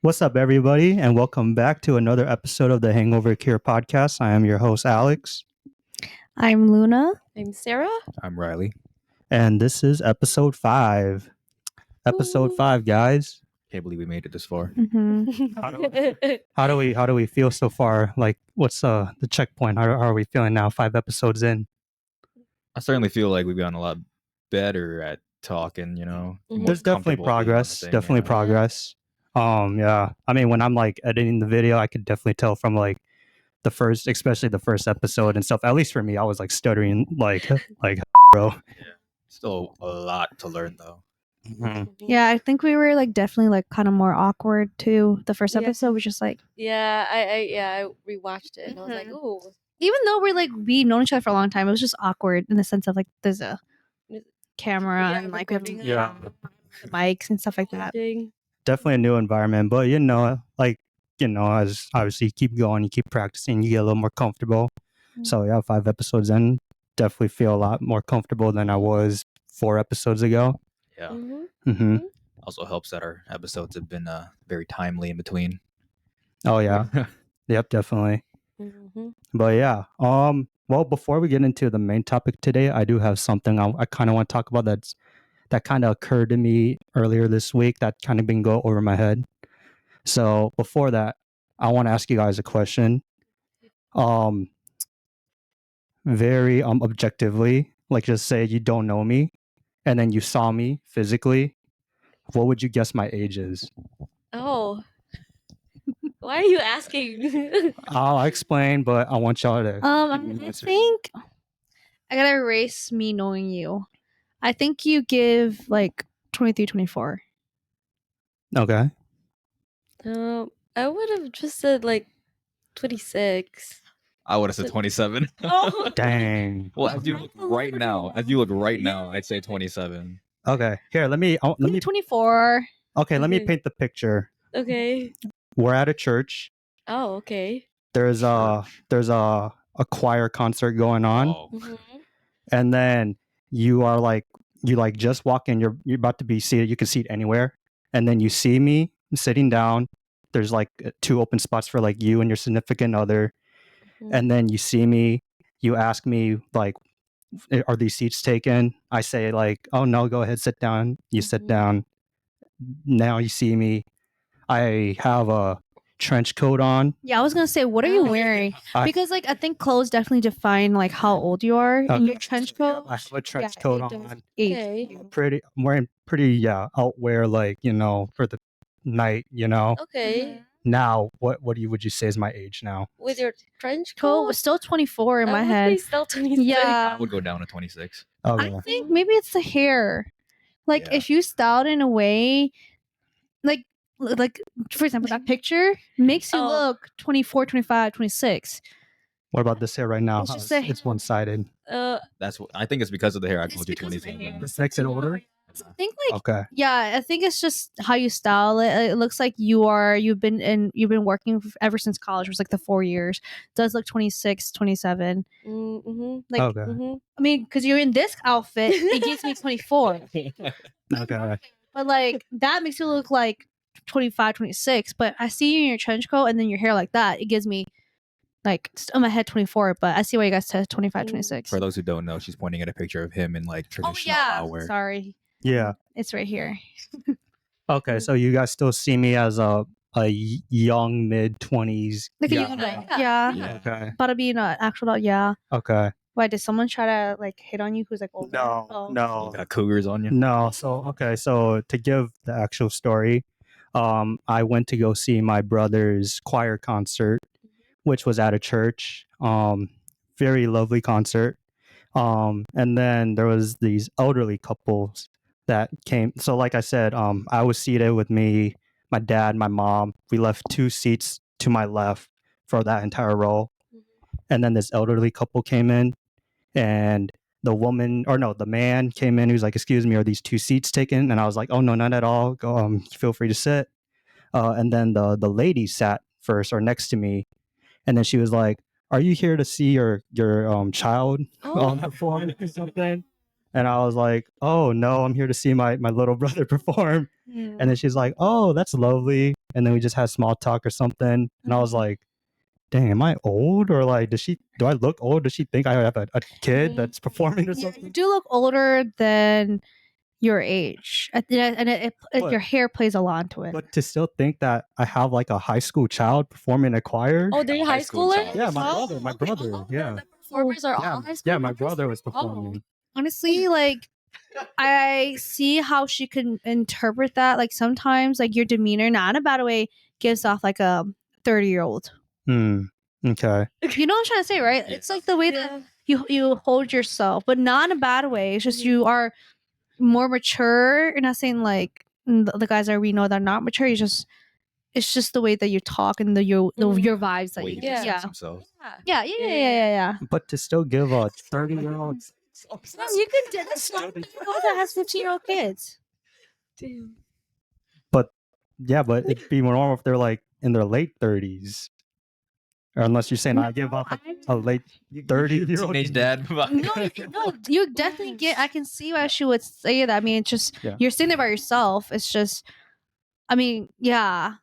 What's up, everybody, and welcome back to another episode of the Hangover Cure podcast. I am your host, Alex, I'm Luna. I'm Sarah. I'm Riley. and this is episode 5. Episode Woo. 5, guys. Can't believe we made it this far. Mm-hmm. How do we feel so far? Like, what's the checkpoint? How are we feeling now? 5 episodes in. I certainly feel like we've gotten a lot better at talking, more There's definitely comfortable being on the progress. thing, Definitely yeah. progress. Yeah. I mean, when I'm like editing the video, I could definitely tell from like especially the first episode and stuff. At least for me, I was like stuttering like bro. Still a lot to learn though. Mhm. Yeah, I think we were like definitely like kind of more awkward too. The first Yeah. episode was just like, Yeah, I rewatched it and I was like, Mhm. ooh. even though we've known each other for a long time, it was just awkward in the sense of like there's a camera Yeah, and like recording. Yeah. the mics and stuff like that. Definitely a new environment, but as obviously you keep going, you keep practicing, you get a little more comfortable. So yeah, 5 episodes in, definitely feel a lot more comfortable than I was 4 episodes ago. Yeah. hmm Also helps that our episodes have been very timely in between. Oh yeah, yep, definitely. But yeah, well, before we get into the main topic today, I do have something I kind of want to talk about that kind of occurred to me earlier this week that kind of been go over my head. So before that, I want to ask you guys a question. Very objectively, like just say you don't know me and then you saw me physically, what would you guess my age is? Oh. Why are you asking? I'll explain, but I want y'all to I think I gotta erase me knowing you. I think you give like 23, 24. Okay. I would have just said like 26. I would have said 27. Oh. Dang. Well, as you look right now, I'd say 27. Okay. Here, let me 24. okay, let me Okay. paint the picture. Okay. We're at a church. Oh, okay. There's a choir concert going on. Oh. And then you just walk in, you're about to be seated, you can seat anywhere, and then you see me sitting down. There's like 2 open spots for like you and your significant other, and then you see me, you ask me like, are these seats taken? I say like, oh no, go ahead, sit down. You sit down. Now you see me, I have a trench coat on. Yeah, I was gonna say, what are you Oh. wearing? I- Because like I think clothes definitely define like how old you are. And your trench coat, I have a trench yeah, coat it does on. age Okay. you. I'm wearing pretty outwear, like, for the night. Okay. Now what would you say is my age now? With your trench Coat coat? was still 24 in I my would head. say still 26. Yeah, I would go down to 26. Okay. I think maybe it's the hair. Like Yeah. if you styled in a way, like for example, that picture makes you Oh. look 24, 25, 26. What about this hair right now? It's just a- It's one-sided. That's what I think it's because of the hair I It's told you because of the 27. hair. This makes it older? I think like Okay. yeah, I think it's just how you style it. It looks like you've been working ever since college, which was like the 4 years. It does look 26, 27. Mm-hmm. Like Okay. I mean, because you're in this outfit, it gives me 24. Okay. But like that makes you look like 25, 26. But I see you in your trench coat and then your hair like that. It gives me like in my head 24. But I see why you guys said 25, 26. For those who don't know, she's pointing at a picture of him in like Oh traditional yeah, outwear. sorry, Yeah. it's right here. Okay. So you guys still see me as a young mid-20s. Like Yeah. a young adult. Yeah. Yeah. Okay. About to be an actual adult. Yeah. Okay. Why did someone try to like hit on you who's like older? No. Oh. You No. got cougars on you. No. So to give the actual story, I went to go see my brother's choir concert, which was at a church. Very lovely concert. And then there was these elderly couples that came. So like I said, I was seated with me, my dad, my mom. We left 2 seats to my left for that entire row. And then this elderly couple came in, and the man came in. He was like, "Excuse me, are these 2 seats taken?" And I was like, "Oh no, not at all. Go, feel free to sit." And then the lady sat first or next to me, and then she was like, "Are you here to see your child Oh. on the phone or something?" And I was like, oh no, I'm here to see my little brother perform. And then she's like, oh, that's lovely. And then we just had small talk or something. And I was like, dang, am I old? Or like, do I look old? Does she think I have a kid that's performing or You something? do look older than your age. And But- your hair plays a lot into it. But to still think that I have like a high school child performing in a choir. Oh, they're A high high school schoolers? child. Yeah, my Oh, brother, my Okay, brother. all Yeah. the performers are Yeah, all high schoolers? yeah, my brother was performing. honestly, like I see how she can interpret that. Like sometimes, like your demeanor, not in a bad way, gives off like a 30-year-old. Hmm. Okay. You know what I'm trying to say, right? Yeah. It's like the way that Yeah. you hold yourself, but not in a bad way. It's just you are more mature. You're not saying like the guys that we know that are not mature. It's just the way that you talk and your vibes that Way you he give. Yeah. presents himself. Yeah. But to still give a 30-year-old. No, you can do this. That has 15-year-old kids. Damn. Yeah, but it'd be more normal if they're like in their late 30s. Or unless you're saying I give off a late 30-year-old. Teenage dad. No, you definitely get. I can see why she would say that. I mean, it's just Yeah. you're sitting there by yourself. It's just, I mean, yeah.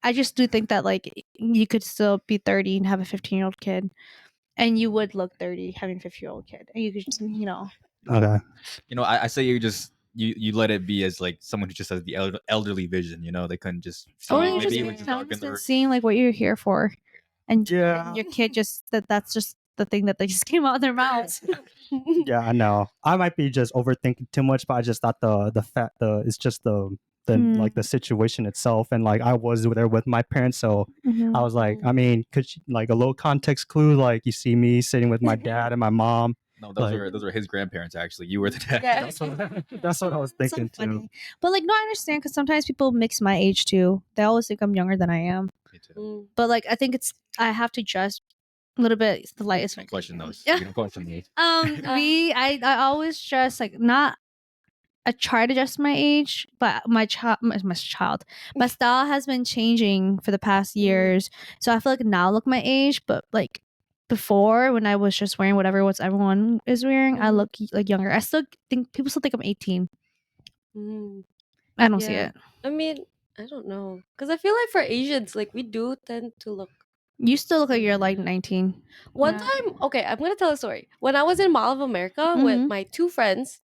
I just do think that like you could still be 30 and have a 15-year-old kid, and you would look 30 having a 50-year-old kid, and you could, Okay. You know, I say you let it be as like someone who just has the elderly vision. You know, they couldn't just see. or you Maybe just it be was just dark in honest the and seeing like what you're here for, and Yeah. your kid just that's just the thing that they just came out of their mouths. Yeah, I know. I might be just overthinking too much, but I just thought it's just the like the situation itself, and like I was there with my parents, so I was like, I mean, could she, like a little context clue, like you see me sitting with my dad and my mom. No, those Like- are his grandparents. Actually, you were the dad. Yeah. That's what I was It's so thinking too. funny. But like, no, I understand because sometimes people mix my age too. They always think I'm younger than I am. Me too. Mm. But like, I think I have to dress a little bit the lightest. Don't question those. Yeah. You don't question those. I always dress like not. I try to adjust my age, but my style has been changing for the past years. So I feel like now I look my age, but like before when I was just wearing whatever everyone is wearing, I look like younger. I still think people still think I'm 18. Mm. I don't see Yeah. it. I mean, I don't know. Because I feel like for Asians, like we do tend to look. You still look like you're like 19. One Yeah. time, okay, I'm going to tell a story. When I was in Mall of America with Mhm. my two friends,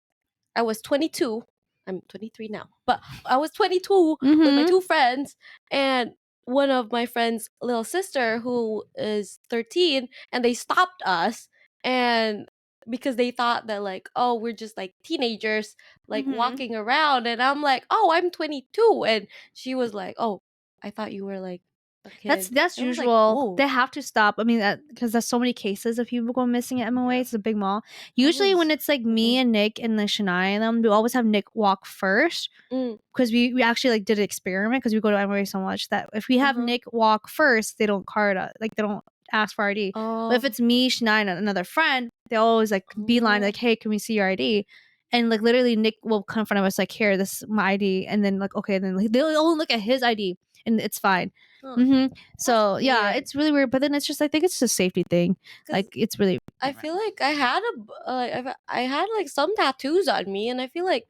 I was 22. I'm 23 now, but I was 22 with my Mhm. two friends, and one of my friend's little sister who is 13, and they stopped us, and because they thought that like, oh, we're just like teenagers like Mhm. walking around, and I'm like, oh, I'm 22, and she was like, oh, I thought you were like a kid. That's And I was like, usual. whoa. They have to stop. I mean, because there's so many cases of people going missing at MOA. It's a big mall. Usually, when was- it's like me and Nick and the Shania and them, we always have Nick walk first Mm. because we actually like did an experiment because we go to MOA so much that if we have Uh-huh. Nick walk first, they don't card us. Like they don't ask for ID. But if Oh. it's me, Shania, and another friend, they always like beeline Oh. like, "Hey, can we see your ID?" And like literally, Nick will come in front of us like, "Here, this is my ID," and then like, okay, and then like, they'll only look at his ID, and it's fine. Huh. So That's yeah, weird. it's really weird. But then it's just I think it's just a safety thing. 'Cause Like it's really I feel like I had I had like some tattoos on me, and I feel like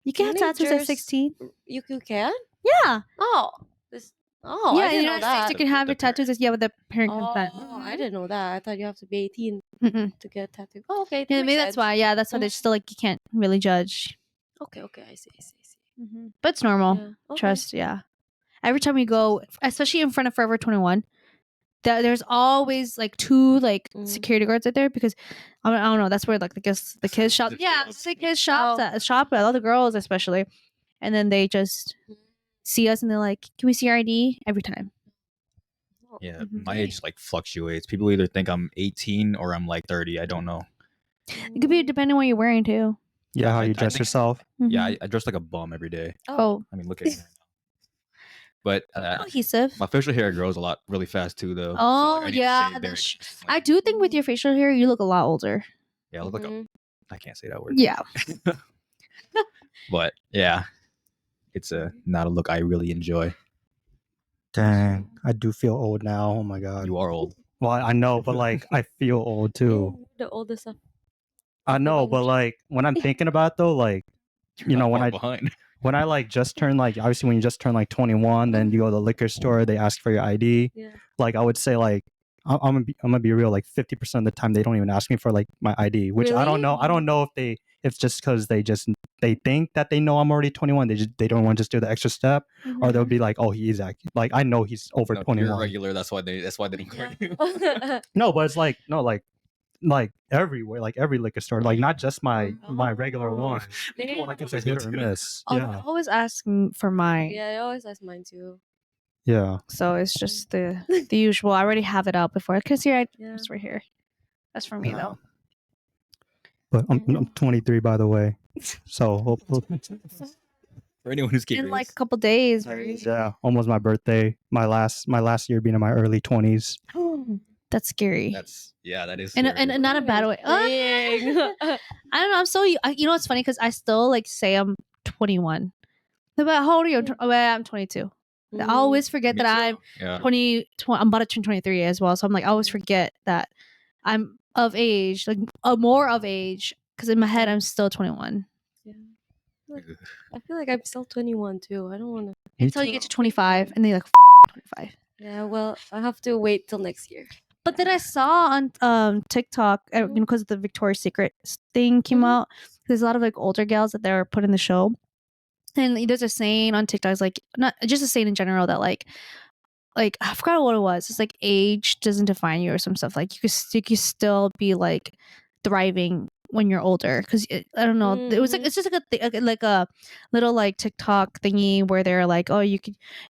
you can have tattoos at teenagers- 16. you can. Yeah, Oh, this. Oh, yeah. I in the didn't know United States, that. you can have your tattoos. With the parent consent. Oh, I didn't know that. I thought you have to be 18 Mm-mm. to get a tattoo. Oh, okay. Yeah, That maybe makes that's sense. why. Yeah, that's why they're still like you can't really judge. Okay, I see. But it's normal. Yeah. Okay. Trust. Yeah. Every time we go, especially in front of Forever 21, there's always like two like security guards right there because I don't know. That's where like the kids shop. Yeah, the kids shop at all the girls especially, and then they just see us and they're like, "Can we see your ID?" Every time. Yeah, Mhm. my age like fluctuates. People either think I'm 18 or I'm like 30. I don't know. It could be depending on what you're wearing too. Yeah, how I you dress think- yourself. Yeah, Mhm. I dress like a bum every day. Oh, I mean, look at me. But cohesive. my facial hair grows a lot really fast too, though. Oh, I need to yeah, shave that's- very- I do think with your facial hair, you look a lot older. Yeah, I look like Mhm. I can't say that word. Yeah. But yeah, it's a not a look I really enjoy. Dang, I do feel old now. Oh my god. You are old. Well, I know, but like I feel old too. The oldest stuff. I know, but like when I'm thinking about it, though, like You're you know, not when far I behind. when I like just turned like obviously when you just turn like 21, then you go to the liquor store, they ask for your ID. Yeah. Like I would say like I'm gonna be real, like 50% of the time they don't even ask me for like my ID, which I don't Really? know. I don't know if it's just because they think that they know I'm already 21. They don't want to just do the extra step, or they'll be like, oh, he's like I know he's over No, you're 21. regular. That's why they don't card you. No, but it's like no, like everywhere, like every liquor store, like not just my regular one. Damn. Like it's a hit or miss. Oh, they Yeah, always ask for mine. Yeah, I always ask mine too. yeah. So it's just the usual. I already have it out before. Because here, Yeah. it's right here. That's for me, though. But I'm 23, by the way. So For anyone who's In curious. like a couple days, right? yeah, almost my birthday. My last year being in my early 20s. That's scary. That is And scary. not a bad way. Dang. I don't know. I'm so you know what's funny because I still like say I'm 21. But how old are you? Well, I'm 22. I always forget Me that too. I'm Yeah. 20. I'm about to turn 23 as well. So I'm like, I always forget that I'm of age, like more of age, because in my head I'm still 21 I feel like I'm still 21 too. I don't want to. until you get to 25, and then you're like 25. Yeah, well, I have to wait till next year. But then I saw on TikTok, you know, because the Victoria's Secret thing came out. There's a lot of like older gals that they're put in the show, and there's a saying on TikTok, it's like not just a saying in general that like I forgot what it was. It's like age doesn't define you or some stuff. Like you could still be like thriving when you're older. Because I don't know, it was like it's just like like a little like TikTok thingy where they're like, oh,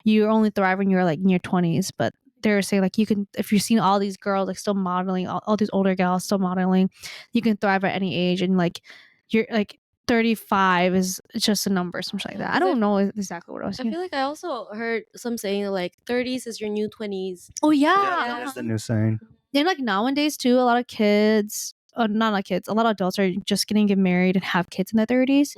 you're only thrive when you're like in your 20s, but they're saying like you can, if you've seen all these girls like still modeling, all these older gals still modeling, you can thrive at any age, and like you're like 35 is just a number, something like that. I don't know exactly what I was I saying. feel like I also heard some saying like 30s is your new 20s. Oh yeah, That is the new saying. and like nowadays too, a lot of kids, not like kids, a lot of adults are just get married and have kids in their 30s,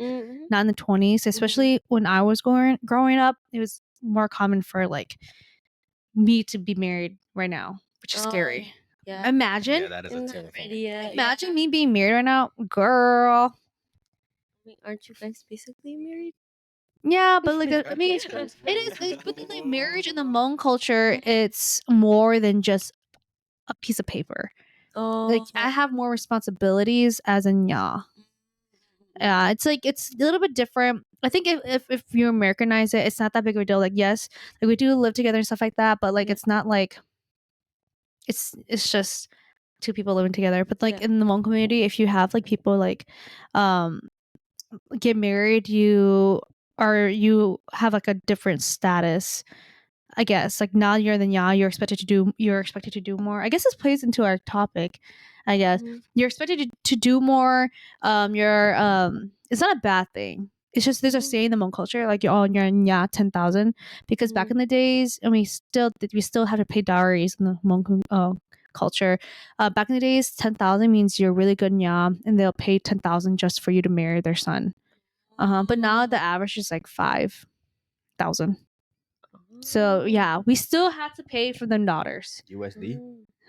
not in the 20s. Especially when I was growing up, it was more common for like me to be married right now, which is scary. Yeah. Imagine, Yeah, that is a terrifying. imagine me being married right now, girl. I mean, aren't you guys basically married? Yeah, but like I mean, it is. But then, like marriage in the Hmong culture, it's more than just a piece of paper. Oh, Like I have more responsibilities as a nya. Yeah, it's like it's a little bit different. I think if you Americanize it, it's not that big of a deal. Like yes, like we do live together and stuff like that, but like it's not like it's just two people living together. But like in the Hmong community, if you have like people like get married, you have like a different status, I guess. Like now you're the nya, you're expected to do more. I guess this plays into our topic. I guess you're expected to do more. You're it's not a bad thing. It's just there's a saying in the Hmong culture like you're nya 10,000, because back in the days, and we still have to pay dowries in the Hmong culture. Back in the days, 10,000 means you're really good nya, and they'll pay 10,000 just for you to marry their son. But now the average is like 5,000. So yeah, we still have to pay for them daughters. USD?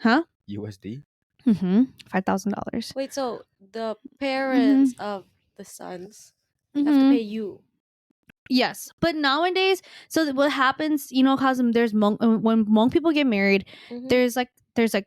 Huh? USD? $5,000. Wait, so the parents of the sons have to pay you? Yes, but nowadays, so what happens? You know, cause there's when Hmong people get married, there's like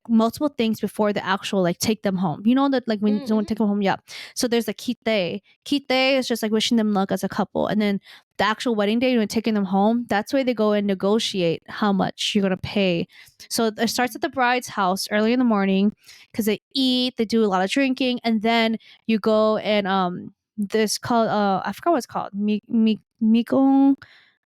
multiple things before the actual like take them home. You know that like when someone take them home, yeah. So there's the kite. Kite is just like wishing them luck as a couple, and then the actual wedding day when taking them home, that's where they go and negotiate how much you're gonna pay. So it starts at the bride's house early in the morning because they eat, they do a lot of drinking, and then you go and this called I forgot what it's called. Mikong.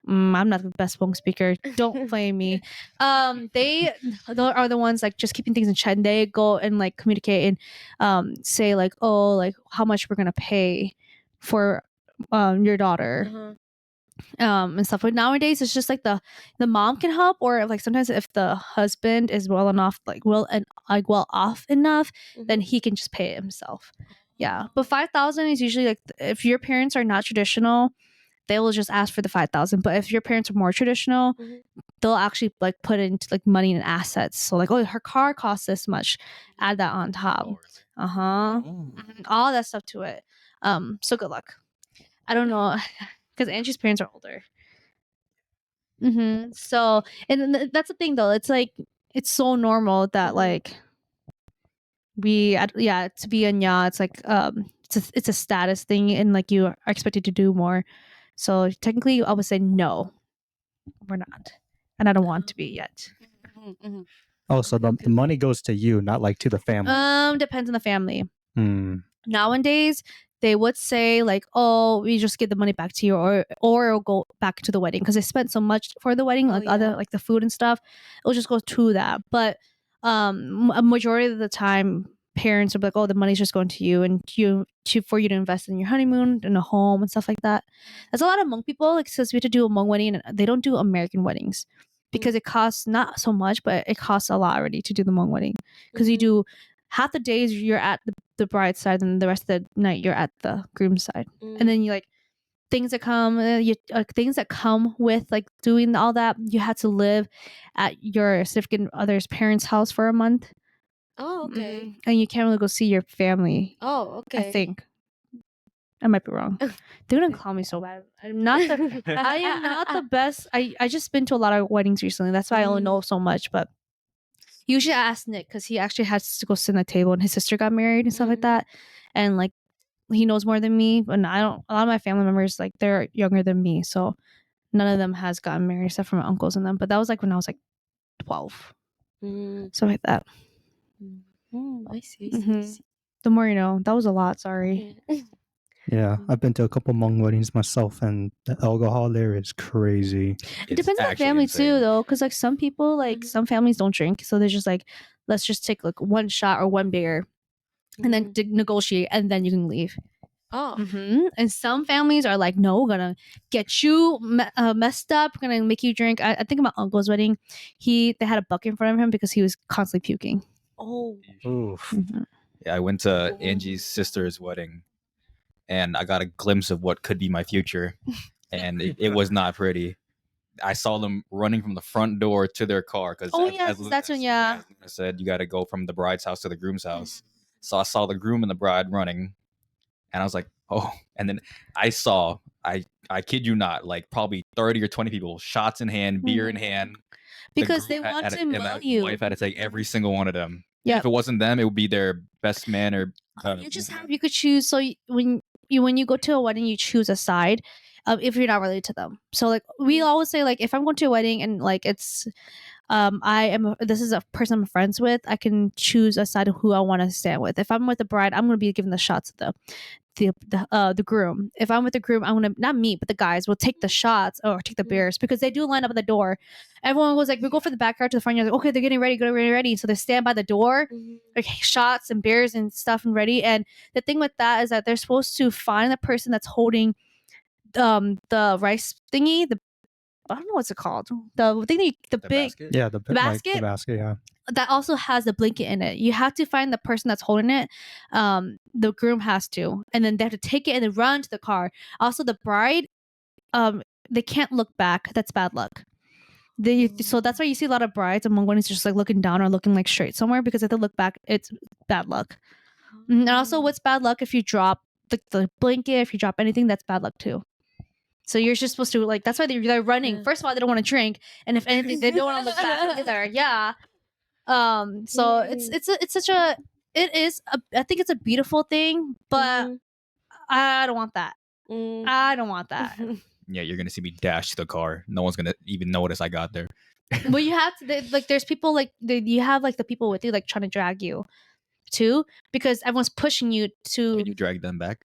I'm not the best Hmong speaker. Don't blame me. They are the ones like just keeping things in check. And they go and like communicate and say like, oh, like how much we're gonna pay for your daughter. And stuff. But nowadays it's just like the mom can help, or like sometimes if the husband is well off enough, then he can just pay it himself. Yeah, but 5,000 is usually like if your parents are not traditional, they will just ask for the 5,000. But if your parents are more traditional, they'll actually like put into like money and assets. So like, oh, her car costs this much, add that on top. Oh, All that stuff to it. So good luck. I don't know, because Angie's parents are older. So, and that's the thing though. It's like it's so normal that like to be a nya, it's like it's a status thing, and like you are expected to do more. So technically, I would say no, we're not, and I don't want to be yet. Oh, so the money goes to you, not like to the family. Depends on the family. Nowadays, They would say like, "Oh, we just give the money back to you, or it'll go back to the wedding because they spent so much for the wedding, like other like the food and stuff. It'll just go to that." But a majority of the time, parents are like, "Oh, the money's just going to you, and for you to invest in your honeymoon and a home and stuff like that." There's a lot of Hmong people like says we have to do a Hmong wedding, and they don't do American weddings because it costs not so much, but it costs a lot already to do the Hmong wedding because you do half the days you're at the bride's side, and the rest of the night you're at the groom's side, and then you like things that come things that come with like doing all that. You had to live at your significant other's parents' house for a month. Oh, okay. And you can't really go see your family. Oh, okay. I think I might be wrong. They're gonna call me so bad. I am not the best. I just been to a lot of weddings recently. That's why I only know so much. But usually I ask Nick because he actually has to go sit at the table, and his sister got married and stuff like that, and like he knows more than me. But I don't. A lot of my family members like they're younger than me, so none of them has gotten married except for my uncles and them. But that was like when I was like 12, something like that. I see. The more you know. That was a lot. Sorry. Yeah, I've been to a couple Hmong weddings myself, and the alcohol there is crazy. It depends on the family too, though, because like some people, like some families don't drink, so they're just like, let's just take like one shot or one beer, and then negotiate, and then you can leave. Oh. And some families are like, no, we're gonna get you messed up, we're gonna make you drink. I think at my uncle's wedding, they had a bucket in front of him because he was constantly puking. Oh. Oof. Yeah, I went to Angie's sister's wedding, and I got a glimpse of what could be my future, and it was not pretty. I saw them running from the front door to their car because that's when as Luna said, you got to go from the bride's house to the groom's house. So I saw the groom and the bride running, and I was like, oh. And then I saw, I kid you not, like probably 30 or 20 people, shots in hand, beer in hand, because they want to know you. My wife had to take every single one of them. Yeah. If it wasn't them, it would be their best man or. You could choose. So when you go to a wedding, you choose a side. If you're not related to them. So like we always say, like if I'm going to a wedding and like it's this is a person I'm friends with, I can choose a side of who I want to stand with. If I'm with the bride, I'm going to be giving the shots to the groom. If I'm with the groom, I'm gonna, not me, but the guys will take the shots or take the beers because they do line up at the door. Everyone goes like, we go from the backyard to the front yard. Like, okay, they're getting ready. So they stand by the door, like shots and beers and stuff and ready. And the thing with that is that they're supposed to find the person that's holding the rice thingy. I don't know what's it called. The thing that the big basket? Yeah, the basket. Like the basket, yeah. That also has the blanket in it. You have to find the person that's holding it. The groom has to, and then they have to take it and then run to the car. Also, the bride, they can't look back. That's bad luck. So that's why you see a lot of brides among weddings just like looking down or looking like straight somewhere, because if they look back, it's bad luck. And also, what's bad luck if you drop the blanket? If you drop anything, that's bad luck too. So you're just supposed to like. That's why they're running. First of all, they don't want to drink, and if anything, they don't want to look back either. Yeah. So it's such a, I think it's a beautiful thing, but I don't want that. I don't want that. Yeah, you're gonna see me dash to the car. No one's gonna even notice I got there. But you have to like. There's people like you have like the people with you like trying to drag you, too, because everyone's pushing you to. Can you drag them back?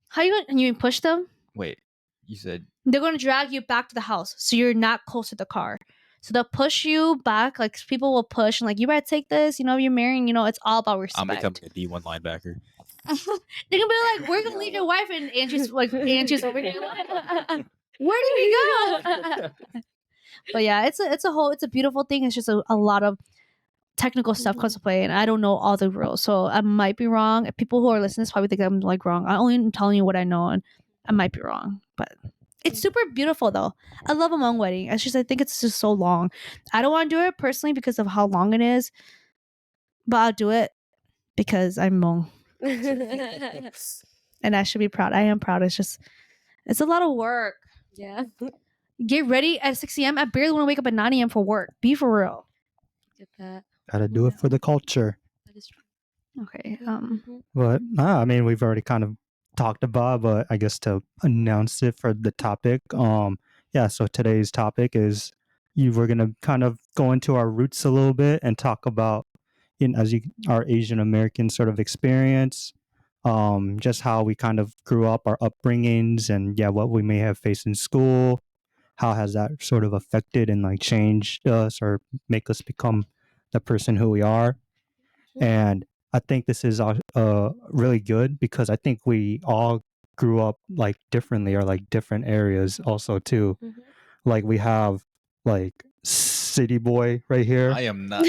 How you push them? Wait, you said they're going to drag you back to the house, so you're not close to the car. So they'll push you back. Like people will push and like, you better take this. You know, you're marrying. You know, it's all about respect. I'm becoming a D1 linebacker. They're gonna be like, "We're gonna leave your wife," and Angie's over here. Where did we go? But yeah, it's a beautiful thing. It's just a lot of technical stuff comes to play, and I don't know all the rules, so I might be wrong. If people who are listening to this probably think I'm like wrong. I only am telling you what I know, and I might be wrong, but It's super beautiful though. I love a Hmong wedding. It's just I think it's just so long. I don't want to do it personally because of how long it is, but I'll do it because I'm Hmong and I should be proud. I am proud. It's a lot of work. Yeah. Get ready at 6 a.m. I barely want to wake up at 9 a.m. for work. Be for real. Get that. Gotta do it for the culture. That is true. Okay. But I mean, we've already kind of talked about, but I guess to announce it for the topic, yeah. So today's topic is we're gonna kind of go into our roots a little bit and talk about, our Asian American sort of experience, just how we kind of grew up, our upbringings, and yeah, what we may have faced in school. How has that sort of affected and like changed us or make us become the person who we are? And I think this is really good because I think we all grew up like differently or like different areas also too. Mhm. Like we have like city boy right here. I am not.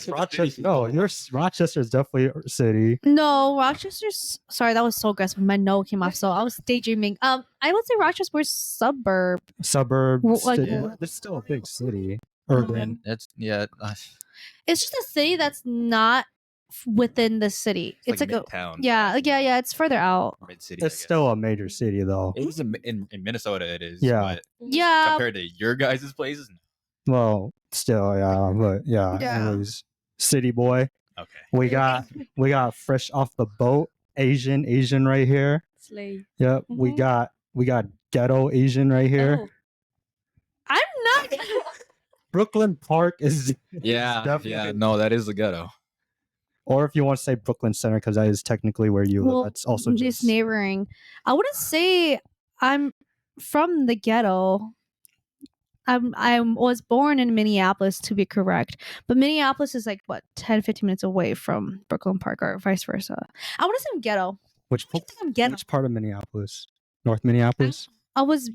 Rochester. No, Rochester's definitely a city. No, Rochester's. Sorry, that was so aggressive. My no came off, so I was daydreaming. I would say Rochester's suburb. Suburb. Like, It's still a big city. Urban. That's yeah. It's just a city that's not within the city. It's like a midtown. yeah. It's further out. Mid city. It's still a major city though. It is in Minnesota. It is. Yeah. But Yeah, compared to your guys' places, Well, still, yeah, but yeah, Yeah. it was city boy. okay. We got fresh off the boat Asian right here. Slay. Yep. We got ghetto Asian right here. Oh. I'm not. Brooklyn Park is Yeah. definitely- Yeah. No, that is the ghetto. or if you want to say Brooklyn Center because that is technically where you live. That's also just neighboring. I wouldn't say I'm from the ghetto. I was born in Minneapolis to be correct, but Minneapolis is like what 10-15 minutes away from Brooklyn Park or vice versa. I want to say I'm ghetto. which I think I'm ghetto. which part of Minneapolis? North Minneapolis? I was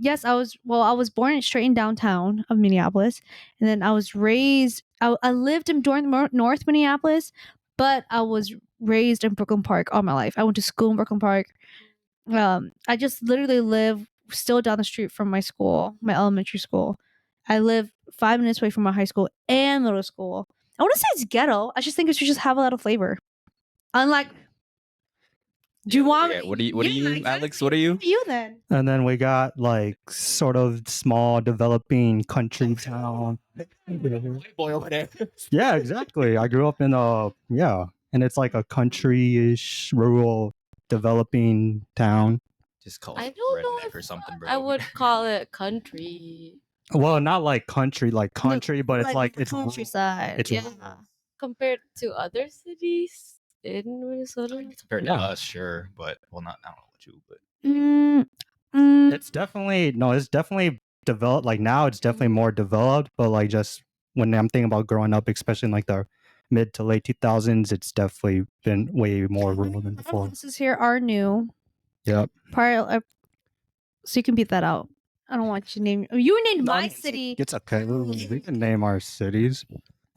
born straight in downtown of Minneapolis, and then I was raised. I lived in North Minneapolis, but I was raised in Brooklyn Park all my life. I went to school in Brooklyn Park. I just literally live still down the street from my school, my elementary school. I live 5 minutes away from my high school and middle school. I want to say it's ghetto. I just think it should just have a lot of flavor. Unlike, do you want? Yeah, what are you, exactly. Alex? What are you? You then? And then we got like sort of small developing country town. Boy over there. Yeah, exactly. I grew up in and it's like a country-ish, rural, developing town. Just call I it don't know redneck if or something, bro. I would call it country Well, not like country, but it's like it's countryside. it's yeah. compared to other cities in Minnesota. compared to Yeah. us, sure, but well, not I don't know what you, but It's definitely developed. Like now, it's definitely more developed. But like just when I'm thinking about growing up, especially in like the mid to late 2000s, it's definitely been way more rural than before. Houses here are new. Yep. So you can beat that out. I don't want you to name. You named my city. It's okay. We can name our cities.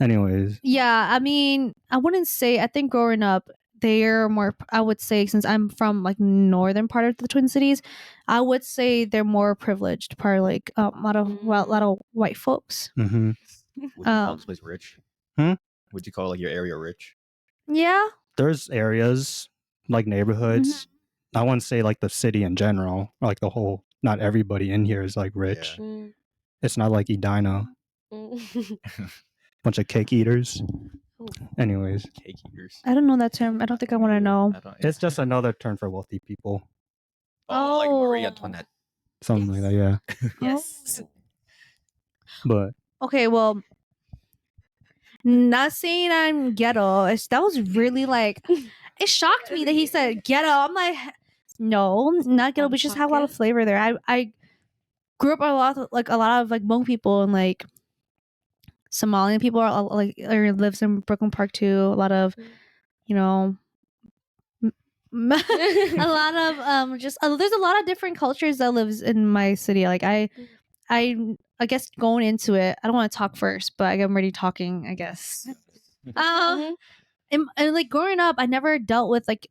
Anyways, Yeah, I mean, I wouldn't say. I think growing up, they're more. I would say since I'm from like northern part of the Twin Cities, I would say they're more privileged. Part like a lot of white folks. mm-hmm. would you call this place rich? Hmm? Would you call like your area rich? Yeah, There's areas like neighborhoods. I wouldn't say like the city in general, like the whole. Not everybody in here is like rich. Mm. It's not like Edina, Mm. bunch of cake eaters. Oh. Anyways, Cake eaters. I don't know that term. I don't think I want to know. I don't, it's just another term for wealthy people. like Marie Oh. Antoinette. Something like that, yeah. Yes. But Okay, well, not saying I'm ghetto. That was really like, it shocked me that he said ghetto. I'm like, no, not ghetto. We just have a lot of flavor there. I grew up a lot of Hmong people and like Somalian people are like or lives in Brooklyn Park too. A lot of, you know, a lot of just there's a lot of different cultures that lives in my city. Like I guess going into it, I don't want to talk first, but I'm already talking. I guess. Mhm. And like growing up, I never dealt with like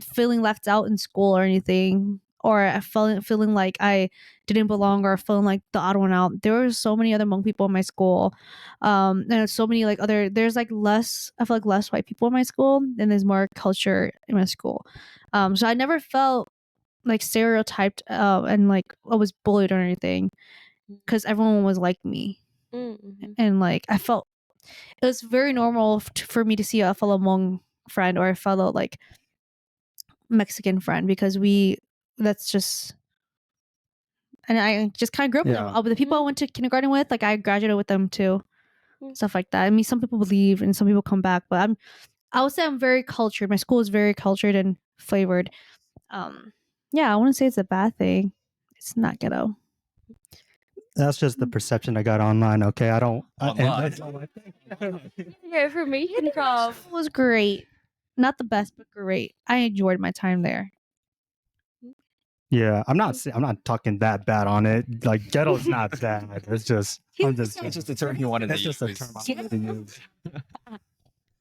feeling left out in school or anything. or feeling like I didn't belong or feeling like the odd one out. There were so many other Hmong people in my school, and so many like other. There's like less. I feel like less white people in my school, and there's more culture in my school. So I never felt like stereotyped and like I was bullied or anything because everyone was like me, and like I felt it was very normal for me to see a fellow Hmong friend or a fellow like Mexican friend because that's just and I just kind of grew up with them. Yeah. The people I went to kindergarten with, like I graduated with them too, stuff like that. I mean, some people leave and some people come back, but I would say I'm very cultured. My school is very cultured and flavored. Yeah, I wouldn't say it's a bad thing. It's not ghetto. That's just the perception I got online. Okay, I don't. Online. Your information from. It was great. Not the best, but great. I enjoyed my time there. Yeah, I'm not talking that bad on it. Like ghetto's not bad. It's just It's just the term you wanted to It's just a use. term I wanted to use.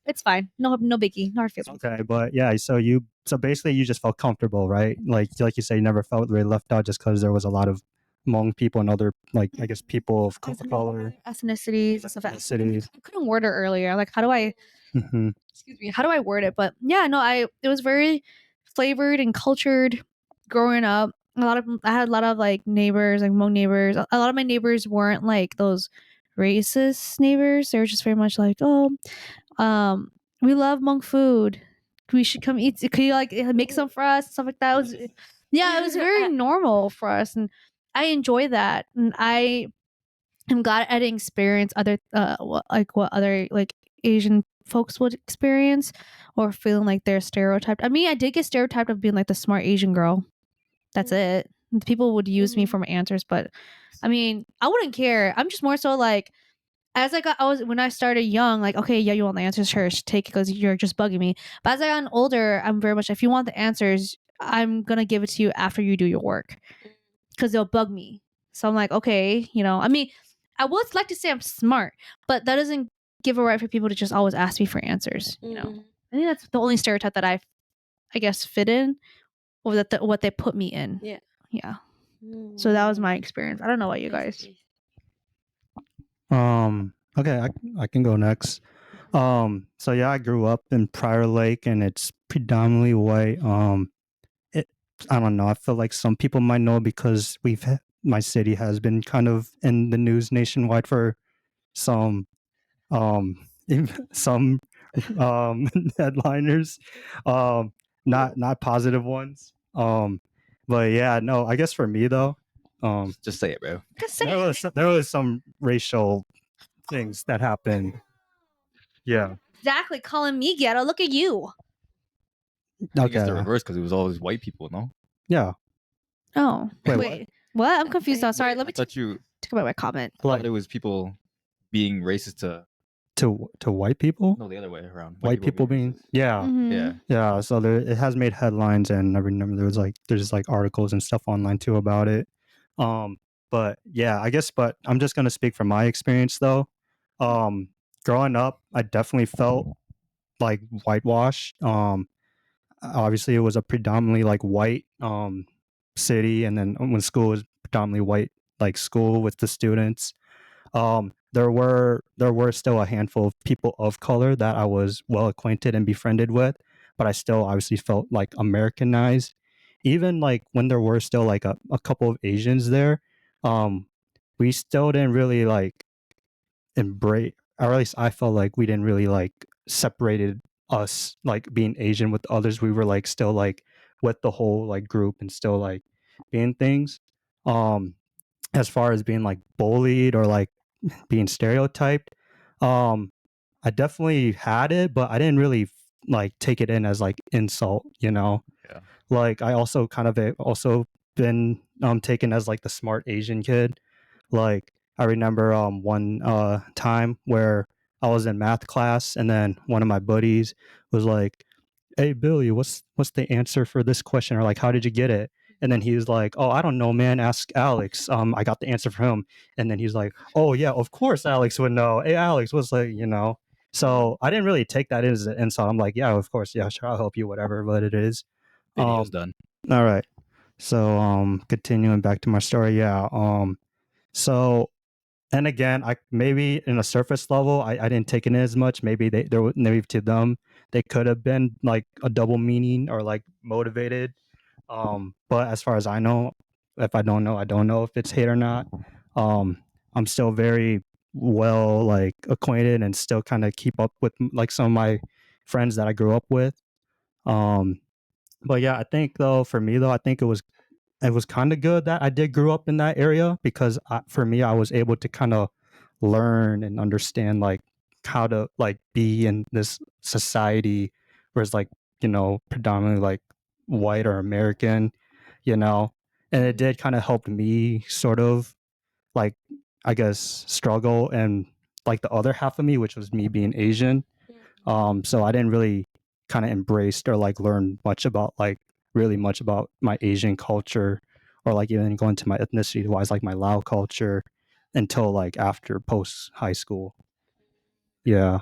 It's fine. No biggie. No hard feelings. Okay, but yeah, so basically you just felt comfortable, right? Like you say, you never felt really left out just because there was a lot of Hmong people and other like I guess people of color, Ethnicities and stuff. ethnicities. I couldn't word it earlier. Like, how do I? Mhm. Excuse me. How do I word it? But yeah, no, it was very flavored and cultured. Growing up, I had a lot of like neighbors, like Hmong neighbors. A lot of my neighbors weren't like those racist neighbors. They were just very much like, oh, we love Hmong food. We should come eat. Could you like make some for us? Stuff like that. It was very normal for us, and I enjoy that. And I am glad I didn't experience other what other like Asian folks would experience or feeling like they're stereotyped. I mean, I did get stereotyped of being like the smart Asian girl. That's it. People would use me for my answers, but I mean, I wouldn't care. I'm just more so like when I started young, like, okay, yeah, you want the answers, sure, take it because you're just bugging me. But as I got older, I'm very much, if you want the answers, I'm going to give it to you after you do your work because they'll bug me. So I'm like, okay, I mean, I would like to say I'm smart, but that doesn't give a right for people to just always ask me for answers. I think that's the only stereotype that I guess, fit in or that what they put me in. Yeah. Yeah. So that was my experience. I don't know about you guys. Okay, I can go next. So yeah, I grew up in Prior Lake, and it's predominantly white. I don't know. I feel like some people might know because my city has been kind of in the news nationwide for some um some headliners, not positive ones. But yeah, no. I guess for me though, Just say it, bro. there was some racial things that happened. Yeah. Exactly. Calling me ghetto. Look at you. I think it's the Okay. reverse because it was always white people, no? Yeah. Oh. Wait, What? I'm confused now. Sorry. Let me I thought you talk about my comment. thought it was people being racist to white people. no, the other way around. White people being racist. yeah. Mhm. Yeah, so it has made headlines, and I remember there's like articles and stuff online too about it. But yeah, I guess, but I'm just gonna speak from my experience though. Growing up, I definitely felt like whitewashed. Obviously, it was a predominantly like white city, and then when school was predominantly white, like school with the students. There were still a handful of people of color that I was well acquainted and befriended with, but I still obviously felt like Americanized. Even like when there were still like a couple of Asians there, um, we still didn't really like embrace, or at least I felt like we didn't really like separated us like being Asian with others. We were like still like with the whole like group and still like being things. Um, as far as being like bullied or like being stereotyped, um I definitely had it, but I didn't really like take it in as like insult, Yeah. like I also kind of also been taken as like the smart Asian kid. Like I remember one time where I was in math class, and then one of my buddies was like, "Hey Billy, what's the answer for this question?" Or like, "How did you get it?" And then he was like, "Oh, I don't know, man. Ask Alex. I got the answer from him." And then he's like, "Oh yeah, of course Alex would know. Hey Alex, what's like?" So I didn't really take that as an insult. I'm like, "Yeah, of course, yeah, sure, I'll help you, whatever." But it is. Video's Um, done. all right. So continuing back to my story, yeah. So and again, I maybe in a surface level, I didn't take it in as much. Maybe maybe to them they could have been like a double meaning or like motivated. But as far as I know, if I don't know, I don't know if it's hate or not. I'm still very well like acquainted and still kind of keep up with like some of my friends that I grew up with. Um, but yeah, I think though for me though, I think it was kind of good that I did grow up in that area because for me, I was able to kind of learn and understand like how to like be in this society, whereas like predominantly like white or American, you know, and it did kind of help me sort of like I guess struggle and like the other half of me, which was me being Asian. So I didn't really kind of embrace or like learn much about like really much about my Asian culture or like even going to my ethnicity wise, like my Lao culture until like after post high school. Yeah.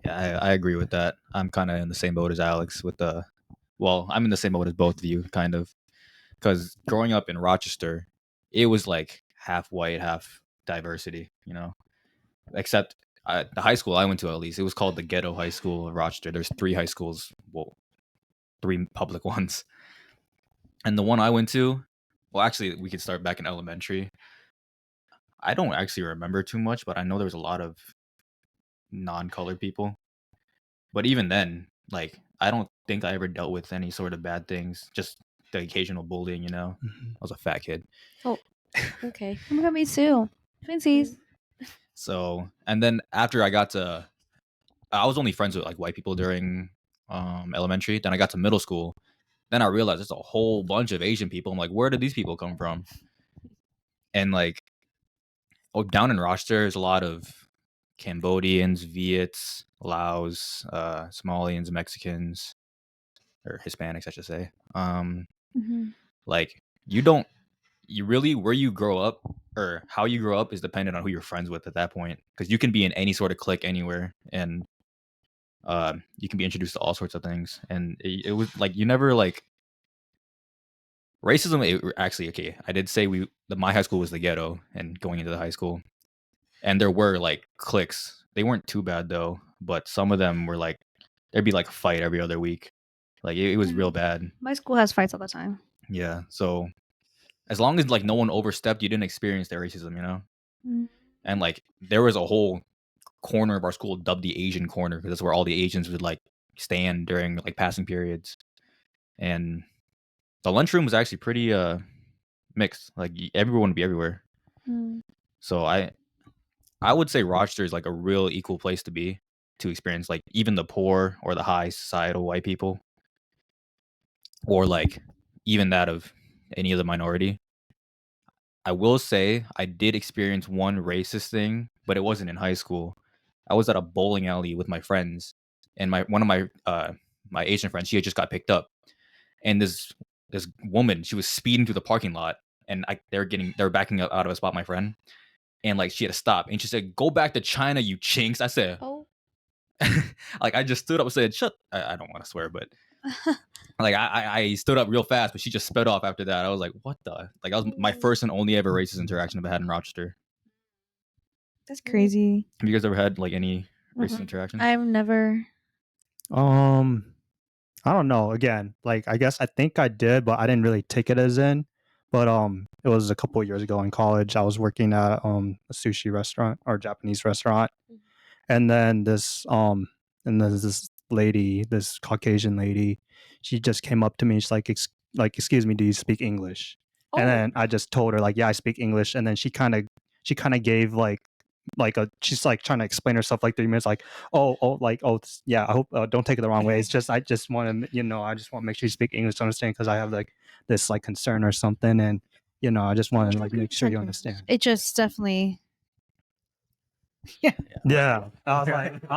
Yeah, I agree with that. I'm kind of in the same boat as Alex with the. Well, I'm in the same boat as both of you, kind of, because growing up in Rochester, it was like half white, half diversity. Except the high school I went to, at least, it was called the Ghetto High School of Rochester. There's three high schools, well, three public ones, and the one I went to. Well, actually, we could start back in elementary. I don't actually remember too much, but I know there was a lot of non-colored people. But even then, like, I don't think I ever dealt with any sort of bad things. Just the occasional bullying. I was a fat kid. Oh, okay. Oh my god, me too. Twinsies. So, and then after I was only friends with like white people during elementary. Then I got to middle school. Then I realized there's a whole bunch of Asian people. I'm like, where did these people come from? And like, down in Rochester, there's a lot of Cambodians, Viets, Laos, Somalians, Mexicans, or Hispanics, I should say. Like, you really, where you grow up or how you grow up is dependent on who you're friends with at that point. Because you can be in any sort of clique anywhere, and you can be introduced to all sorts of things. And it was like you never like racism. Actually, okay, I did say my high school was the ghetto, and going into the high school, and there were like cliques. They weren't too bad though, but some of them were like there'd be like a fight every other week. Like it was real bad. My school has fights all the time. Yeah. So as long as like no one overstepped, you didn't experience that racism. And like there was a whole corner of our school dubbed the Asian corner because that's where all the Asians would like stand during like passing periods. And the lunchroom was actually pretty mixed. Like everyone would be everywhere. So I would say Rochester is like a real equal place to be to experience like even the poor or the high societal white people or like even that of any of the minority. I will say I did experience one racist thing, but it wasn't in high school. I was at a bowling alley with my friends, and one of my Asian friends, she had just got picked up, and this woman, she was speeding through the parking lot, and they were backing up out of a spot, my friend, and like she had to stop, and she said, "Go back to China, you chinks." I said, Oh. like I just stood up and said, "Shut." I don't want to swear, but like I stood up real fast, but she just sped off after that. I was like, "What the?" Like that was my first and only ever racist interaction I've had in Rochester. That's crazy. Have you guys ever had like any racist interactions? I've never. I don't know. Again, like I guess I think I did, but I didn't really take it as in. But it was a couple of years ago in college. I was working at a sushi restaurant or Japanese restaurant, and then this lady, this Caucasian lady, she just came up to me. She's like, like, excuse me, do you speak English? And then I just told her like, yeah, I speak English. And then she kind of gave like she's like trying to explain herself like 3 minutes like yeah, I hope don't take it the wrong way, it's just I just want to I just want to make sure you speak English to understand because I have like this like concern or something, and I just want to like make sure you understand. It just definitely. Yeah. Yeah, I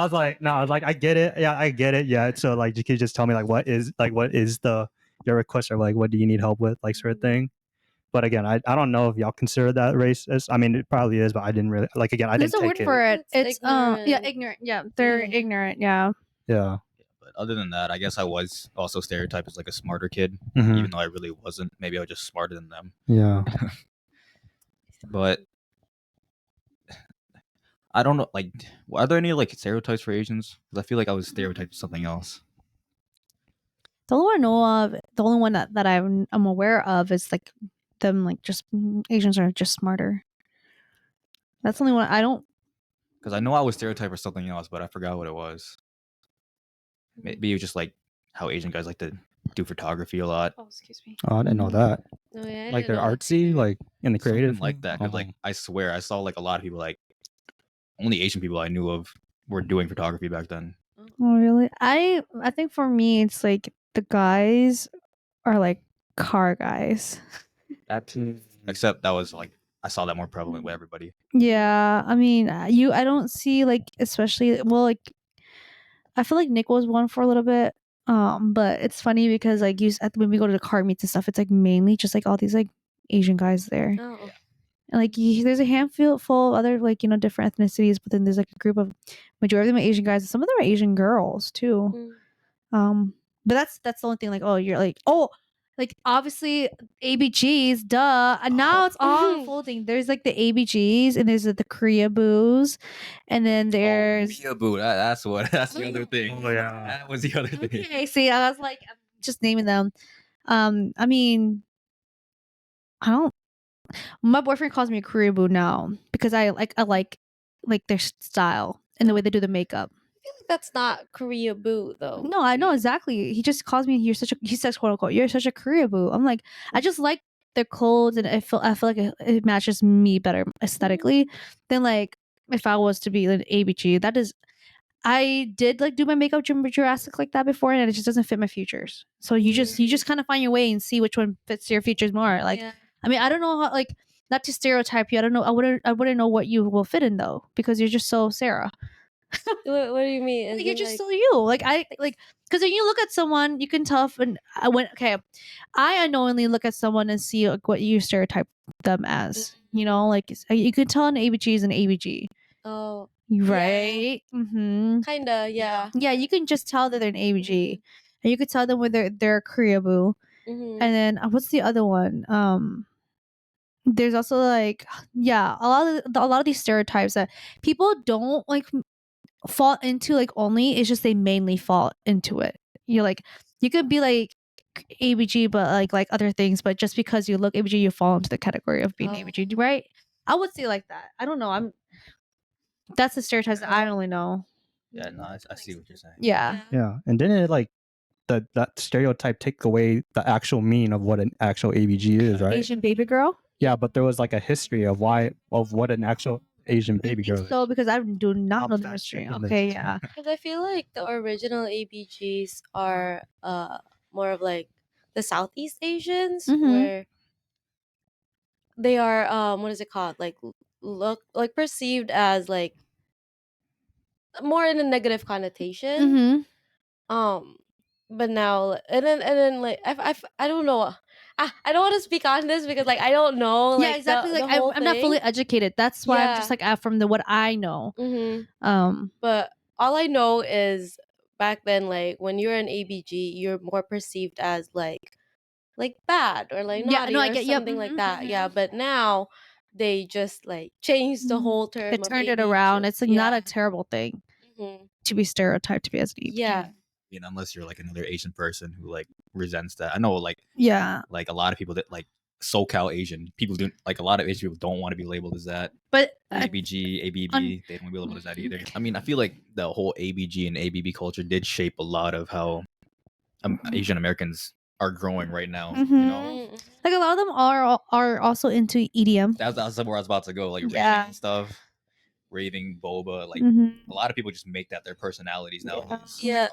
was like no, I was like, I get it, yeah, I get it, yeah, so like you could just tell me like what is the your request, or like what do you need help with, like sort of thing. But again, I don't know if y'all consider that racist. I mean, it probably is, but I didn't really like. Again, I There's didn't a take word for it. It's It's ignorant. Yeah, they're ignorant. Yeah. Yeah. other than that, I guess I was also stereotyped as like a smarter kid, Mhm. even though I really wasn't. Maybe I was just smarter than them. Yeah. But I don't know. Like, are there any like stereotypes for Asians? Because I feel like I was stereotyped as something else. The only one I know of, the only one that I'm aware of is like them like just Asians are just smarter. That's the only one I don't. Because I know I was stereotyped for something else, but I forgot what it was. Maybe it was just like how Asian guys like to do photography a lot. Oh, excuse me. Oh, I didn't know that. Oh, yeah, I Like didn't they're know that artsy, either. like in the creative. Something like that. 'Cause, like I swear, I saw like a lot of people, like only Asian people I knew of were doing photography back then. Oh, really? I think for me it's like the guys are like car guys. Except that was like I saw that more prevalent with everybody. Yeah, I mean, I don't see like especially well like I feel like Nick was one for a little bit. But it's funny because like when we go to the car meets and stuff, it's like mainly just like all these like Asian guys there. Oh. And like there's a handful full of other like different ethnicities, but then there's like a group of majority of them are Asian guys, and some of them are Asian girls too. But that's the only thing. Like, oh, you're like obviously ABGs, duh. And now it's all unfolding. There's like the ABGs, and there's the Korea boos, and then there's Peekaboo. That's what. That's the other thing. Oh, yeah. That was the other thing. okay. See, I was like, I'm just naming them. I mean, I don't. My boyfriend calls me a Korea boo now because I like their style and the way they do the makeup. I feel like that's not Korea boo though. No, I know exactly. He just calls me. He says, "quote unquote," you're such a Korea boo. I'm like, I just like their clothes, and I feel like it matches me better aesthetically than like if I was to be an ABG. That is, I did like do my makeup Jurassic like that before, and it just doesn't fit my features. So you just kind of find your way and see which one fits your features more. Like, Yeah. I mean, I don't know how like not to stereotype you. I don't know. I wouldn't know what you will fit in though because you're just so Sarah. What do you mean? As Like, you're in, just like, so you. Like I like because when you look at someone, you can tell if I unknowingly look at someone and see like what you stereotype them as. You know, like you can tell an ABG is an ABG, oh, right? Mm-hmm. kinda, yeah. Yeah, you can just tell that they're an ABG, and you could tell them whether they're a Korea boo. Mm-hmm. And then what's the other one? There's also like a lot of these stereotypes that people don't like fall into like only it's just they mainly fall into it. You're like you could be like ABG but like other things, but just because you look ABG you fall into the category of being Oh. ABG, right? I would say like that. I don't know. That's the stereotypes that I only know. Yeah, no, I see what you're saying. Yeah. Yeah, and didn't it like that stereotype take away the actual meaning of what an actual ABG is, right? Asian baby girl. Yeah, but there was like a history of what an actual Asian baby girl is. So because I do not know the That history. second Okay, is- yeah. Because I feel like the original ABGs are more of like the Southeast Asians, Mhm. where they are what is it called? Like look like perceived as like more in a negative connotation. Mm-hmm. But now and then like I don't know. I don't want to speak on this because like I don't know like Yeah, exactly. the Like whole I'm not fully thing. educated. That's why I'm Yeah. just like from the what I know. Mm-hmm. But all I know is back then, like when you're an ABG, you're more perceived as like bad or like Yeah, naughty no, I or get- yep, something like mhm, that. mhm. Yeah, but now they just like changed the whole term. They of turned it ABG. around. It's like not Yeah. a terrible thing Mhm. to be stereotyped to be as an ABG. Yeah. I mean, unless you're like another Asian person who like resents that. I know like Yeah. a lot of people that like SoCal Asian people do like a lot of Asian people don't want to be labeled as that. But ABG, ABB, they don't want to be labeled as that either. I mean, I feel like the whole ABG and ABB culture did shape a lot of how Asian Americans are growing right now. You know, Mhm. like a lot of them are also into EDM. that's where I was about to go. Like Yeah. raving and stuff, raving boba. Like Mhm. a lot of people just make that their personalities nowadays. Yeah.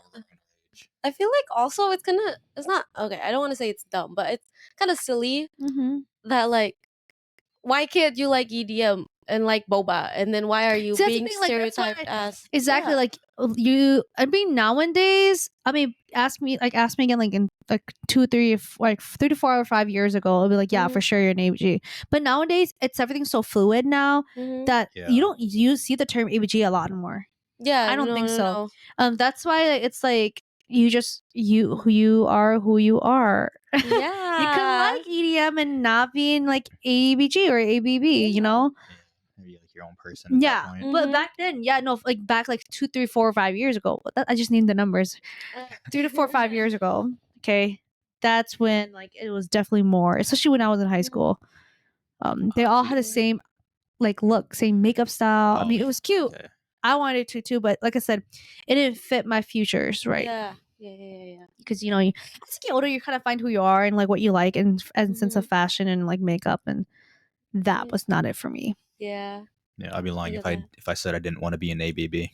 I feel like also it's not okay. I don't want to say it's dumb, but it's kind of silly Mm-hmm. that like why can't you like EDM and like boba, and then why are you See, that's the being thing, like, that's why stereotyped as Exactly. Yeah. Like I mean, nowadays, I mean, ask me again, like in like 3 to 4 or 5 years ago, I'll be like, yeah, for sure you're an ABG. But nowadays, everything's so fluid now Mhm. that Yeah. you don't see the term ABG a lot more. Yeah, I don't no, think no, so. no. That's why it's like you are who you are. You can Yeah. like EDM and not being like ABG or ABB, you know? Maybe like your own person at Yeah. that point. But Mhm. back then, yeah, no, like back like 2, 3, 4, 5 years ago. I just named the numbers. 3 to 4, 5 years ago. Okay. That's when like it was definitely more, especially when I was in high school. They all had the same like look, same makeup style. I Oh, mean, it was cute. okay. I wanted to too, but like I said, it didn't fit my futures, right? Yeah. Yeah. Because you know, as you get older, you kind of find who you are and like what you like, and sense of fashion and like makeup, and that Mhm. was not it for me. Yeah. Yeah, I'd be lying get if I that. if I said I didn't want to be an ABB.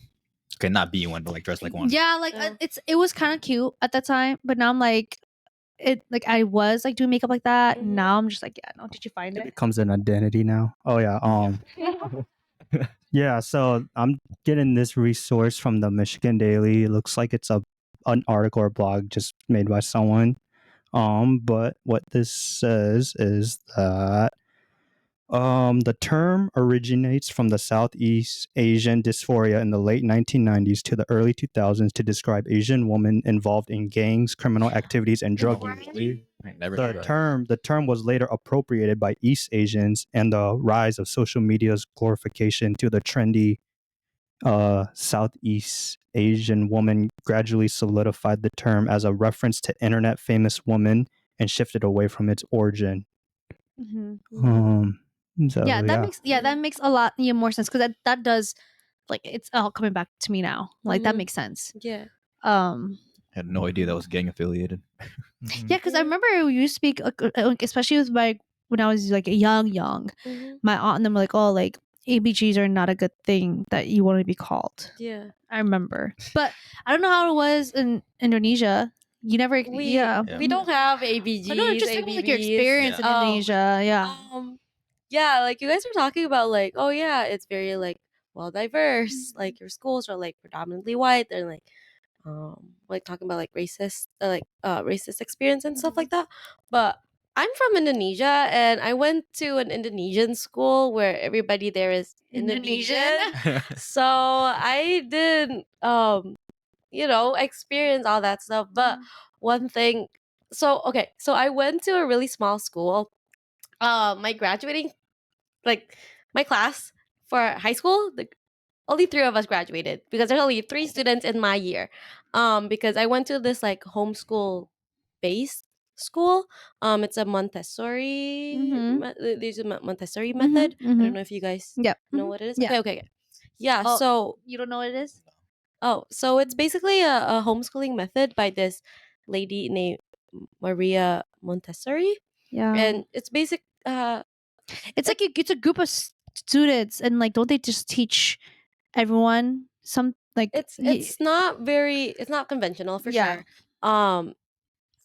Okay, not be one, but like dress like one. Yeah, like Yeah. it was kind of cute at that time, but now I'm like it. Like I was like doing makeup like that. Mhm. Now I'm just like, yeah, no. Did you find It it? becomes an identity now. Oh yeah. Yeah. So I'm getting this resource from the Michigan Daily. It looks like it's an article or blog just made by someone. But what this says is that the term originates from the Southeast Asian dysphoria in the late 1990s to the early 2000s to describe Asian women involved in gangs, criminal activities, and drug use. I never The heard that. term was later appropriated by East Asians, and the rise of social media's glorification to the trendy Southeast Asian woman gradually solidified the term as a reference to internet famous women and shifted away from its origin. Mhm. So Yeah, that yeah. makes that makes a lot more sense because that does like it's all coming back to me now. Like that Mhm. makes sense. Yeah. I had no idea that was gang affiliated. Yeah, because I remember we used to speak, especially with my when I was like young. Mhm. My aunt and them were like, oh, like ABGs are not a good thing that you want to be called. Yeah. I remember, but I don't know how it was in Indonesia. You never, yeah. We don't have I ABGs, know, just talking about like your ABBs. experience in Yeah. Indonesia. Yeah. Yeah, like you guys were talking about like, oh yeah, it's very like well diverse. Like your schools are like predominantly white. They're like talking about like racist experience and stuff like that. But I'm from Indonesia and I went to an Indonesian school where everybody there is Indonesian. So I did experience all that stuff. But one thing so I went to a really small school. My graduating like my class for high school, only three of us graduated because there's only three students in my year. Because I went to this like homeschool based school. It's a Montessori. Mhm. There's a Montessori method. I don't know if you guys Yep. know what it is. Yeah. Okay. Yeah. Oh, So you don't know what it is? so it's basically a homeschooling method by this lady named Maria Montessori, Yeah. and it's basic. It's like it's a group of students, and like, don't they just teach everyone some like? It's not conventional for Yeah. sure. Um,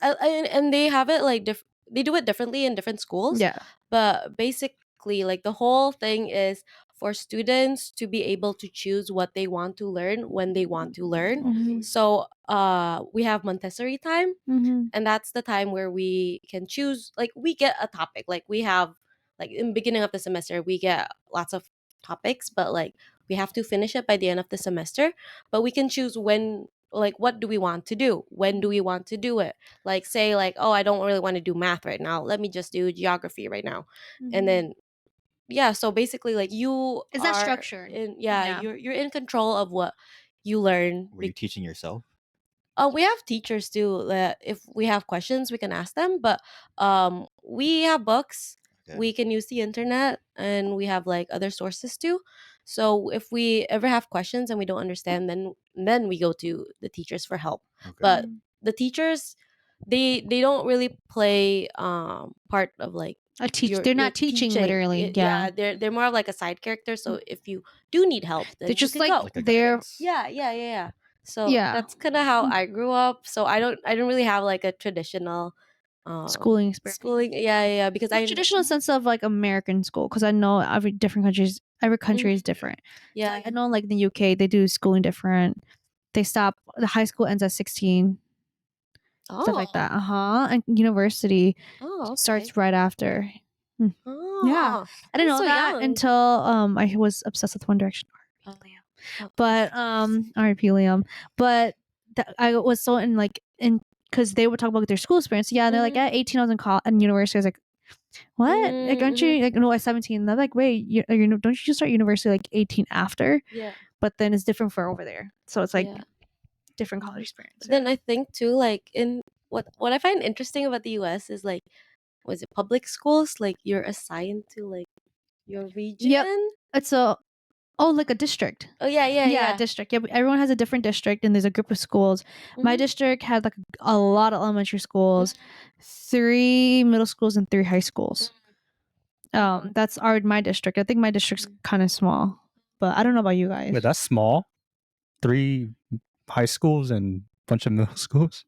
and they have it like they do it differently in different schools, Yeah. but basically like the whole thing is for students to be able to choose what they want to learn when they want to learn. Mhm. So we have Montessori time, Mhm. and that's the time where we can choose, like we get a topic, like we have like in the beginning of the semester we get lots of topics, but like we have to finish it by the end of the semester. But we can choose when, like what do we want to do, when do we want to do it, like say like, oh, I don't really want to do math right now, let me just do geography right now. And then yeah, so basically like you It's not are structured. in Yeah. you're in control of what you learn. Were you teaching yourself? We have teachers too that if we have questions we can ask them, but we have books, Okay. we can use the internet, and we have like other sources too. So if we ever have questions and we don't understand, then we go to the teachers for help. Okay. But the teachers, they don't really play part of like They're not teaching literally. Yeah. they're more of like a side character, so if you do need help then They're you just can like go. Like a they're guidance. Yeah. So Yeah. that's kind of how I grew up. So I don't really have like a traditional schooling experience. because Not traditional sense of like American school, because I know every country is different. yeah. I know like in the UK they do schooling different. They stop the high school ends at 16, stuff like that. And university Okay. starts right after. Yeah, Oh, I didn't that's know so that young. until I was obsessed with One Direction. Oh. But R.I.P. Liam. But I was so in like in because they would talk about their school experience. Yeah, and they're like, Mhm. at 18, I was in college and university. I was like, what? Like, aren't you Mhm. like no? At 17. They're like, wait, don't you just start university like 18 after? Yeah. But then it's different for over there. So it's like Yeah. different Mhm. college experience. Then I think too, like in what I find interesting about the US is like, was it public schools? Like you're assigned to like your region. Yep. It's like a district. Oh yeah, yeah, Yeah, yeah. district. Yeah, everyone has a different district, and there's a group of schools. My Mhm. district had like a lot of elementary schools, 3 middle schools, and 3 high schools. That's my district. I think my district's kind of small, but I don't know about you guys. Wait, that's small. 3 high schools and bunch of middle schools.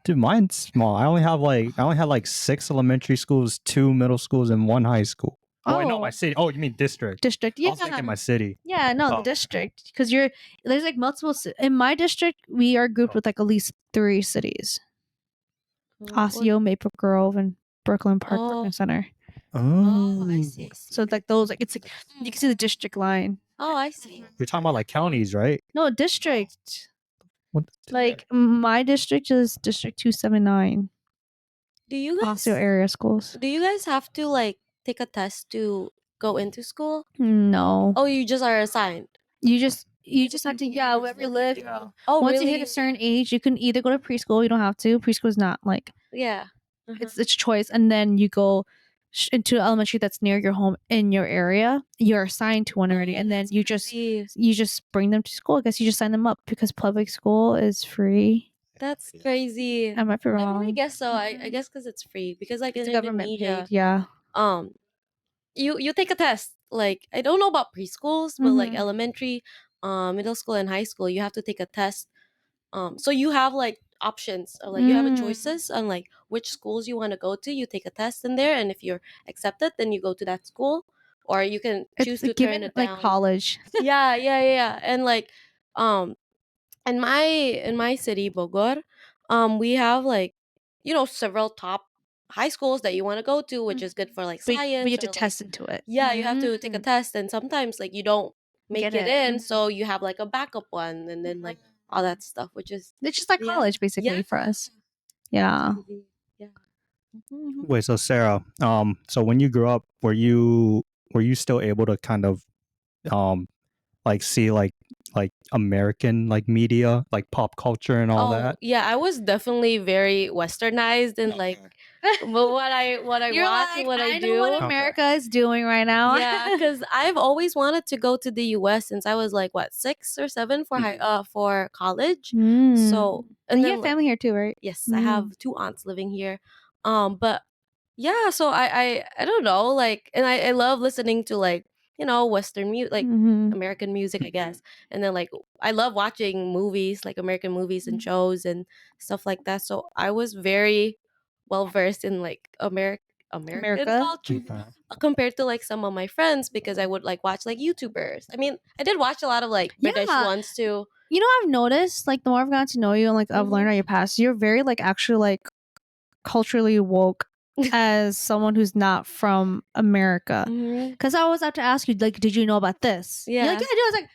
Dude, mine's small. I only had like 6 elementary schools, 2 middle schools, and 1 high school. Oh, wait, no, my Oh. city. Oh, you mean district? District. I Yeah. was thinking my city. Yeah, no, the Oh. district. Because there's like multiple. In my district, we are grouped with like at least 3 cities: Osseo, Maple Grove, and Brooklyn Park, Brooklyn Center. Oh, I see. So it's like those, like it's like you can see the district line. Oh, I see. You're talking about like counties, right? No, district. What? Like my district is District 279. Do you guys Osseo area schools. do you guys have to like take a test to go into school? No. Oh, you just are assigned. You just have to, yeah, wherever you live. Oh, Once really? you hit a certain age, you can either go to preschool. You don't have to. Preschool is not like Yeah. it's choice, and then you go into elementary that's near your home in your area. You're assigned to one already, and then you just bring them to school. I guess you just sign them up because public school is free. That's crazy. I might be I mean, wrong. I guess so. I guess because it's free. Because like It's in government Indonesia, paid. Yeah. You take a test. Like I don't know about preschools, but like Mhm. elementary, middle school, and high school, you have to take a test. So you have like options, or like you have a choices on like which schools you want to go to. You take a test in there, and if you're accepted, then you go to that school, or you can choose It's to turn given it like down. college. Yeah, yeah, yeah, yeah. And like, um, in my city, Bogor, we have like, several top high schools that you want to go to, which is good for like But science you have to or like, test into it. yeah, you have to take a test, and sometimes like you don't make Get it it. in, so you have like a backup one, and then like all that stuff, which is It's just like yeah, college, basically, yeah, for us. Yeah. crazy. Yeah. Mhm. Wait, so Sarah, so when you grew up, were you still able to kind of like see like American like media, like pop culture and all Oh that? yeah, I was definitely very westernized and like, but what I You're watch like, and what I I know what do. Okay. America is doing right now. Yeah, because I've always wanted to go to the U.S. since I was like what 6 or 7 for for college. So And and you then have family here too, right? yes, I have 2 aunts living here. But yeah, so I don't know, like, and I love listening to like, Western music, like American music, I guess. And then like I love watching movies, like American movies and shows and stuff like that. So I was very well versed in like American America. culture compared to like some of my friends, because I would like watch like YouTubers. I mean, I did watch a lot of like British Yeah. ones too. You know, I've noticed, like, the more I've gotten to know you and like I've learned on your past, you're very like actually like culturally woke as someone who's not from America. Mhm. Because I always have to ask you, like, did you know about this? You're like, Yeah. yeah, I do. I was like,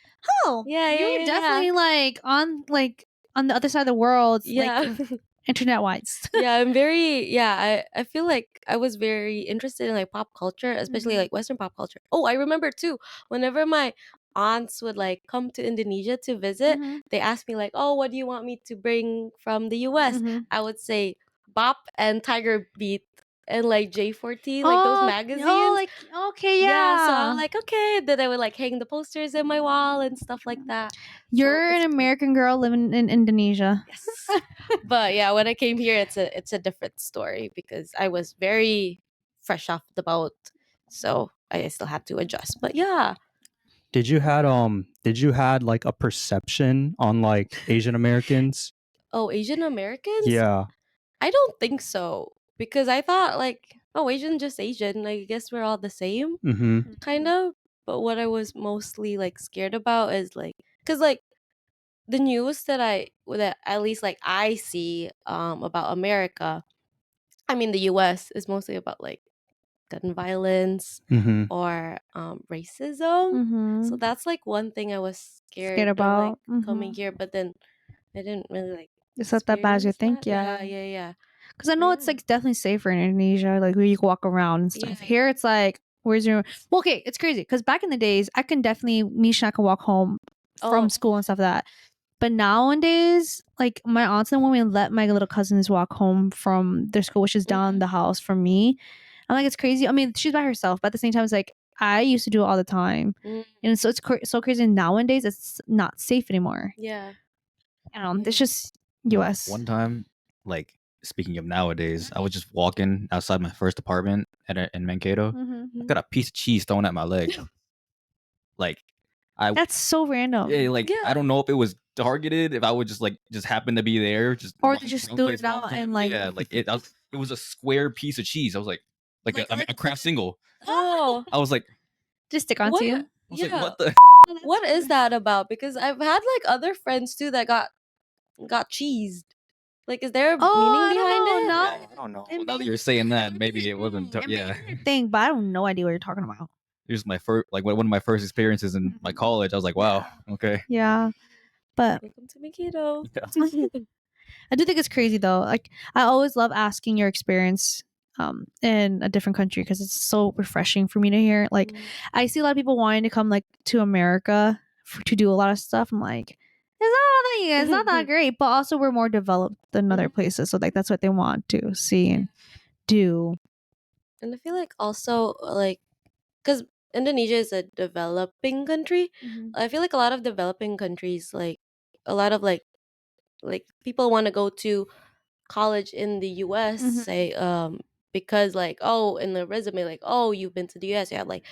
oh, Yeah, yeah, you're yeah, definitely like on the other side of the world, yeah. like internet wise. Yeah, I'm very I feel like I was very interested in like pop culture, especially like Western pop culture. Oh, I remember too, whenever my aunts would like come to Indonesia to visit, they asked me like, "Oh, what do you want me to bring from the US?" I would say Bop and Tiger Beat and like J14, like those magazines. like okay, Yeah, so I'm yeah. like, okay. Then I would like hang the posters in my wall and stuff like that. So You're an it's cool. American girl living in Indonesia. Yes. But yeah, when I came here, it's a different story because I was very fresh off the boat, so I still had to adjust. But yeah. Did you had like a perception on like Asian Americans? Oh, Asian Americans? Yeah. I don't think so, because I thought like, oh, Asian just Asian. Like, I guess we're all the same, Mm-hmm. kind of. But what I was mostly like scared about is like, cause like the news that at least like I see about America, I mean the US, is mostly about like gun violence Mm-hmm. or racism. Mm-hmm. So that's like one thing I was scared, Scared of like about. coming here, but then I didn't really like It's not that bad as you experience think, that. yeah. Yeah. Because I But know it's yeah. like definitely safer in Indonesia, like where you can walk around and stuff. Yeah. Here it's like, where's your? Well, okay, it's crazy because back in the days, I can definitely Misha I can walk home from Oh. school and stuff like that. But nowadays, like my aunts and when we let my little cousins walk home from their school, which is down the house from me, I'm like, it's crazy. I mean, she's by herself, but at the same time, it's like I used to do it all the time, and so it's so crazy. Nowadays, it's not safe anymore. Yeah. I don't know. It's Yeah. just U.S. One time, like speaking of nowadays, I was just walking outside my first apartment in Mankato. Mm-hmm. I got a piece of cheese thrown at my leg. Like, I That's so random. like Yeah. I don't know if it was targeted, if I would just happen to be there, just Or wrong- they just wrong threw place, it wrong out time. and, like- yeah, like it was a square piece of cheese. I was like a craft single. Oh. I was like, Just stick onto you. I was like, Yeah. what the? What is that about? Because I've had like other friends too that got cheesed. Like, is there a Oh, meaning I don't behind know. it? No, Yeah, I don't know. Well, now that you're saying that, maybe it wasn't. It may Yeah, be your thing, but I have no idea what you're talking about. it was my first, like one of my first experiences in my college. I was like, wow, okay. Yeah, but Welcome to Mankato. I do think it's crazy though. Like I always love asking your experience in a different country because it's so refreshing for me to hear. Like I see a lot of people wanting to come like to America to do a lot of stuff. I'm like, it's not that great, but also we're more developed than other places. So like that's what they want to see and do. And I feel like also like because Indonesia is a developing country, I feel like a lot of developing countries, like a lot of like people want to go to college in the US, say because like, oh, in the resume, like, oh, you've been to the US, you have like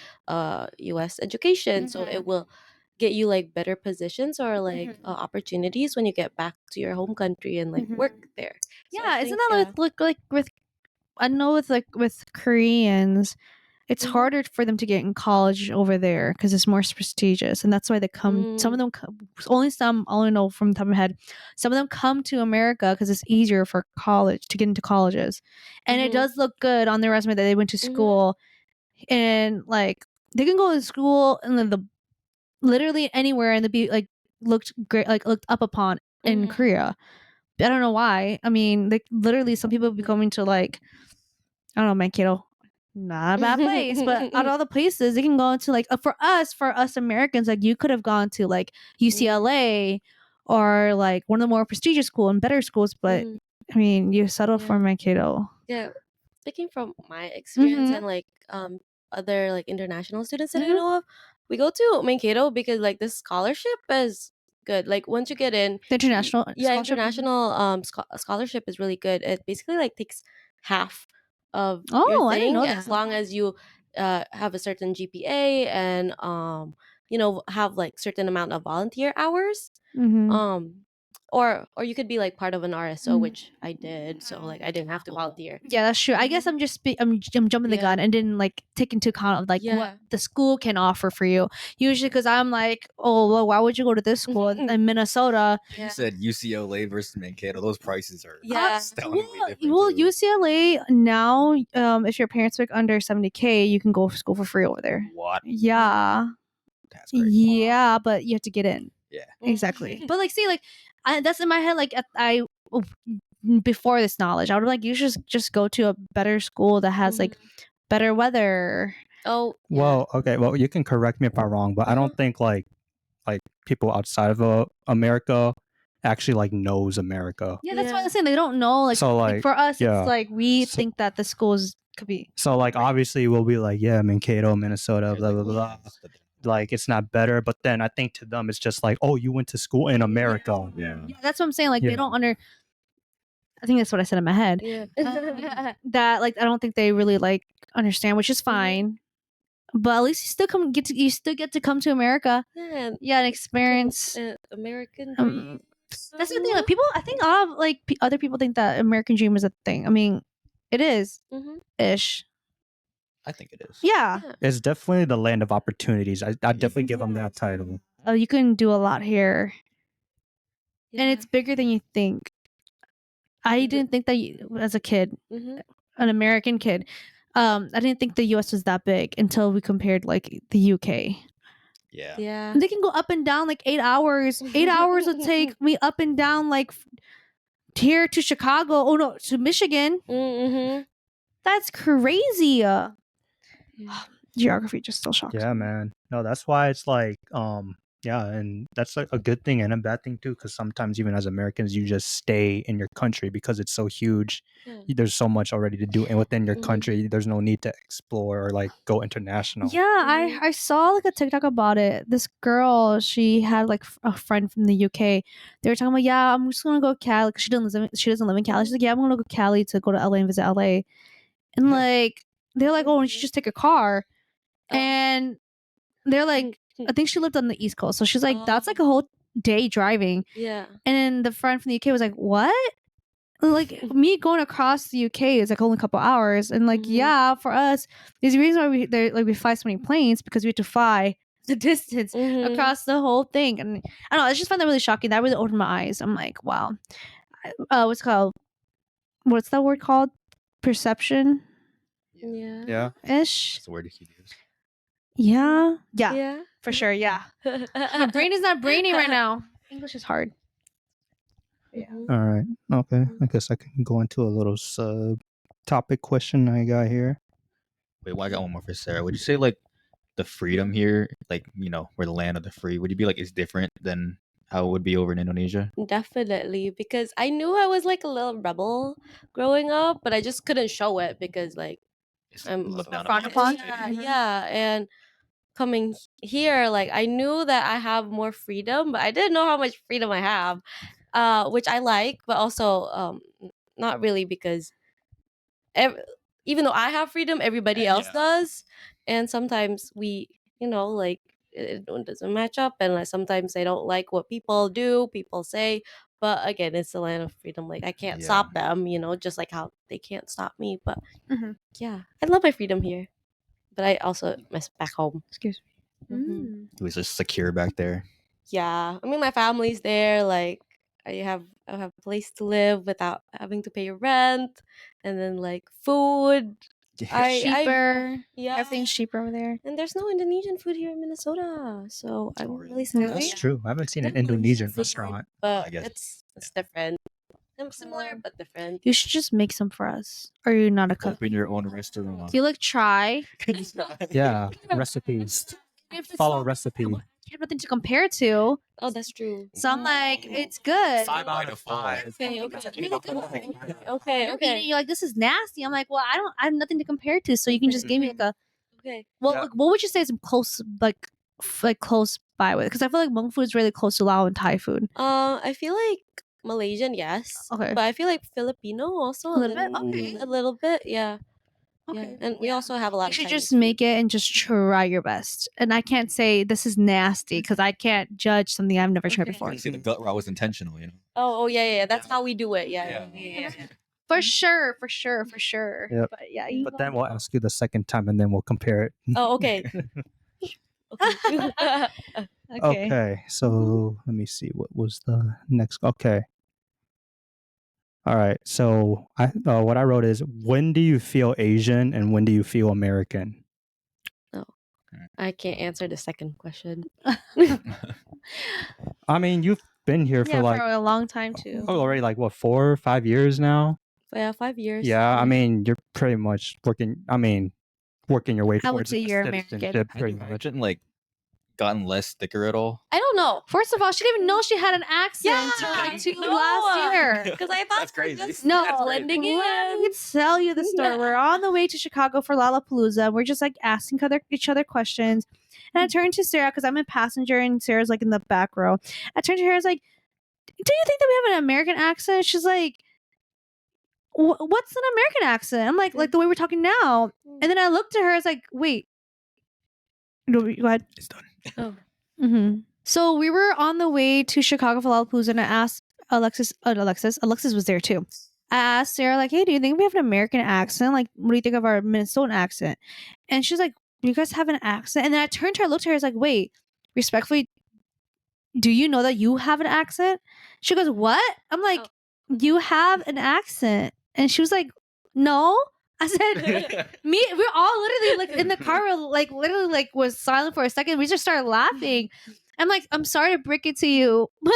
US education, so it will get you like better positions or like opportunities when you get back to your home country and like work there. So I Yeah, isn't think, that like with I know with Koreans, it's harder for them to get in college over there because it's more prestigious, and that's why they come. Some of them only some I only know from the top of my head. Some of them come to America because it's easier for college to get into colleges, and it does look good on their resume that they went to school, and like they can go to school and then the literally anywhere and the be like looked great, like looked up upon in Korea. I don't know why. I mean, like literally, some people be coming to like I don't know, Mankato, not a bad place, but out of all the places, they can go into like for us Americans, like you could have gone to like UCLA or like one of the more prestigious school and better schools, but I mean, you settle for Mankato. yeah, speaking from my experience and like other like international students that I know of, we go to Mankato because like the scholarship is good. Like once you get in, The international scholarship? international scholarship is really good. It basically like takes half of Oh, your I didn't thing know as that. long as you have a certain GPA and you know, have like certain amount of volunteer hours. Or you could be like part of an RSO, which I did, so like I didn't have to volunteer. Yeah, that's true. I guess I'm just I'm jumping the gun and didn't like take into account of like what the school can offer for you. Usually, because I'm like, oh, well, why would you go to this school in Minnesota? You said UCLA versus Mankato. Those prices are astoundingly different. Well, too. UCLA now, if your parents make under 70K, you can go to school for free over there. What? Yeah. That's great. Yeah, but you have to get in. Yeah. Exactly. But like, see, like, that's in my head. Like, before this knowledge, I would like you should just go to a better school that has like better weather. Oh, Well, okay. Well, you can correct me if I'm wrong, but I don't think like people outside of America actually like knows America. Yeah, that's what I'm saying. They don't know. Like, So, like like, for us, yeah. it's like we So- think that the schools could be. So like obviously we'll be like, yeah, Mankato, Minnesota, blah blah blah. Like it's not better, but then I think to them it's just like, oh, you went to school in America. Yeah. Yeah, that's what I'm saying. Like they Yeah. don't I think that's what I said in my head. yeah. That like I don't think they really like understand, which is fine. But at least you still get to come to America. Yeah, Yeah, and experience. American dream. That's the thing. Like people, I think a lot of like other people think that American dream is a thing. I mean, it is ish. I think it is. Yeah. It's definitely the land of opportunities. I definitely give them that title. You can do a lot here, and it's bigger than you think. I didn't think that as a kid, an American kid, I didn't think the US was that big until we compared like the UK. Yeah. Yeah. They can go up and down like 8 hours. 8 hours would take me up and down like here to Chicago. Oh no, to Michigan. Mm-hmm. That's crazy. Geography just still shocks Yeah, me. man. No, that's why it's like, yeah, and that's like a good thing and a bad thing too, because sometimes even as Americans, you just stay in your country because it's so huge. Yeah. There's so much already to do, and within your Mhm. country, there's no need to explore or like go international. Yeah, I saw like a TikTok about it. This girl, she had like a friend from the UK. They were talking about, yeah, I'm just gonna go Cali. 'Cause she doesn't live in Cali. She's like, yeah, I'm gonna go Cali to go to LA and visit LA. And like they're like, oh, and you should just take a car. And they're like, I think she lived on the East Coast, so she's like, that's like a whole day driving. Yeah. And then the friend from the UK was like, what? Like me going across the UK is like only a couple hours, and like Mhm. yeah, for us, there's a reason why we fly so many planes, because we have to fly the distance Mhm. across the whole thing. And I don't know, I just find that really shocking. That really opened my eyes. I'm like, wow, what's that word called? Perception Yeah. Yeah. ish. That's the word you could use. Yeah, Yeah. for sure. Yeah, my brain is not brainy right now. English is hard. Mhm. All right. Okay. I guess I can go into a little sub topic question I got here. Wait, well, I got one more for Sarah. Would you say like the freedom here, like we're the land of the free? Would you be like it's different than how it would be over in Indonesia? Definitely, because I knew I was like a little rebel growing up, but I just couldn't show it because like It's I'm looked down frowned upon. upon? Yeah, yeah, and coming here, like I knew that I have more freedom, but I didn't know how much freedom I have, which I like, but also not really because even though I have freedom, everybody else Yeah. does, and sometimes we, like it doesn't match up, and like sometimes I don't like what people do, people say. But again, it's the land of freedom. Like I can't Yeah. stop them, just like how they can't stop me. But Mhm. yeah, I love my freedom here, but I also miss back home. Excuse me. Mhm. It was just secure back there. Yeah, I mean my family's there. Like I have a place to live without having to pay rent, and then like food. I Cheaper. yeah. Everything's cheaper over there. And there's no Indonesian food here in Minnesota, so I'm Oh, really? really sad. That's Really? true. I haven't seen an Yeah, Indonesian food, restaurant. but I guess, it's different. Similar but different. You should just make some for us. Or you're not a cook. Open your own restaurant. You like try. Yeah, recipes. Follow recipe. You have nothing to compare to. Oh, that's true. So I'm like, it's good. 5 out of 5. Okay, You're eating, you're like, this is nasty. I'm like, well, I have nothing to compare to. So you can just give me like a. Okay. Well, Yeah. like, what would you say is close, like close by with? Because I feel like Hmong food is really close to Lao and Thai food. I feel like Malaysian, yes. Okay. But I feel like Filipino also A little bit? Okay. A little bit, yeah. Okay. Yeah. And we also have a lot You of should Chinese just make it and just try your best. And I can't say this is nasty because I can't judge something I've never tried Okay. before. You see, the gut raw was intentional, Oh yeah, yeah. That's how we do it. Yeah. For sure. Yep. But yeah, But then we'll ask you the second time and then we'll compare it. Oh, okay. Okay. Okay, so let me see. What was the next? Okay. All right. So what I wrote is, when do you feel Asian and when do you feel American? I can't answer the second question. I mean, you've been here for like for a long time too. already like what, 4 or 5 years now? Yeah, 5 years. Yeah, I mean, you're pretty much working. I mean, working your way I would towards say you're American. citizenship. Have Pretty you much. imagine like gotten less thicker at all? I don't know. First of all, she didn't even know she had an accent Yeah, until no. last year. Because I thought That's crazy. just No, blending let me in. tell you the story. We're on the way to Chicago for Lollapalooza. We're just like asking each other questions. And I turned to Sarah because I'm a passenger and Sarah's like in the back row. I turned to her. I was like, do you think that we have an American accent? She's like, what's an American accent? I'm like the way we're talking now. And then I looked at her. I was like, wait. No, go ahead. It's done. Oh. Mm-hmm. So we were on the way to Chicago for Lollapalooza, and I asked Alexis was there too. I asked Sarah, like, hey, do you think we have an American accent? Like, what do you think of our Minnesotan accent? And she's like, you guys have an accent? And then I turned to her, I looked at her, I was like, wait, respectfully, do you know that you have an accent? She goes, what? I'm like, you have an accent. And she was like, no. I said, we're all literally like in the car, like literally like was silent for a second. We just started laughing. I'm like, I'm sorry to break it to you, but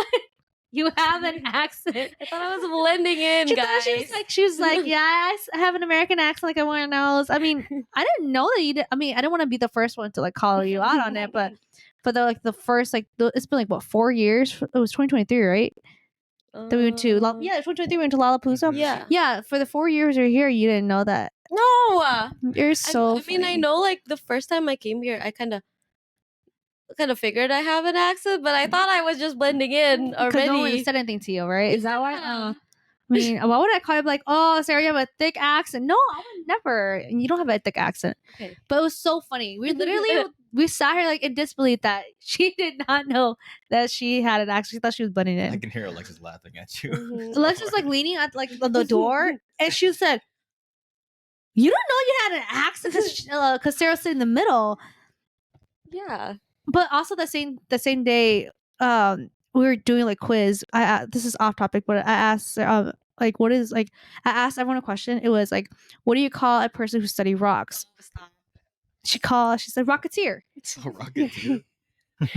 you have an accent. I thought I was blending in, She guys. thought she was like, yeah, I have an American accent like everyone knows. I mean, I didn't know that you did. I mean, I didn't want to be the first one to like call you out on it, but for the first it's been like what 4 years? It was 2023, right? That we went to 2023 we went to Lollapalooza. Yeah. For the 4 years you're here, you didn't know that. No. You're so. I mean, I know like the first time I came here, I kind of figured I have an accent, but I thought I was just blending in because no one already. said anything to you, right? Is that why? Yeah. I mean, why would I call you like, oh, Sarah, you have a thick accent? No, I would never. And you don't have a thick accent. Okay. But it was so funny. We literally we sat here like in disbelief that she did not know that she had an accent. She thought she was blending in. I can hear Alexis laughing at you. Mhm. Alexis like leaning at like on the door, and she said, "You don't know you had an accent because Sarah's sitting in the middle." Yeah. But also the same day, we were doing like quiz. This is off topic, but I asked like what is like I asked everyone a question. It was like, what do you call a person who study rocks? She said rocketeer. Oh, Rocketeer.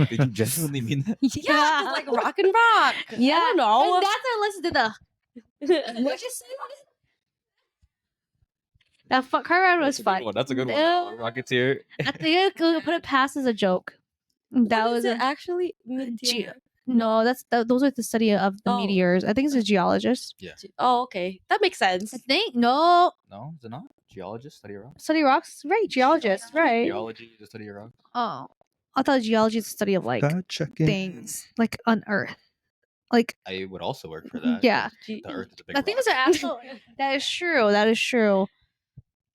Did you genuinely mean that? Yeah, just like rock and rock. Yeah. I don't know. And that's how Alexis did the. What you say? That car ride was fun. That's a good one. Yeah. Rocketeer. I think I could put it past as a joke. That What was is it actually? no. Those are the study of the meteors. I think it's a geologist. Yeah. Oh, okay. That makes sense. I think no No, is it not? Geologist study rocks. study rocks. Right, geologist. Right. Geology is the study of rocks. Oh, I thought geology is the study of like Fact checking. things like on Earth. Like I would also work for that. yeah, The Earth is a big I think rock. those are actual. That is true. That is true.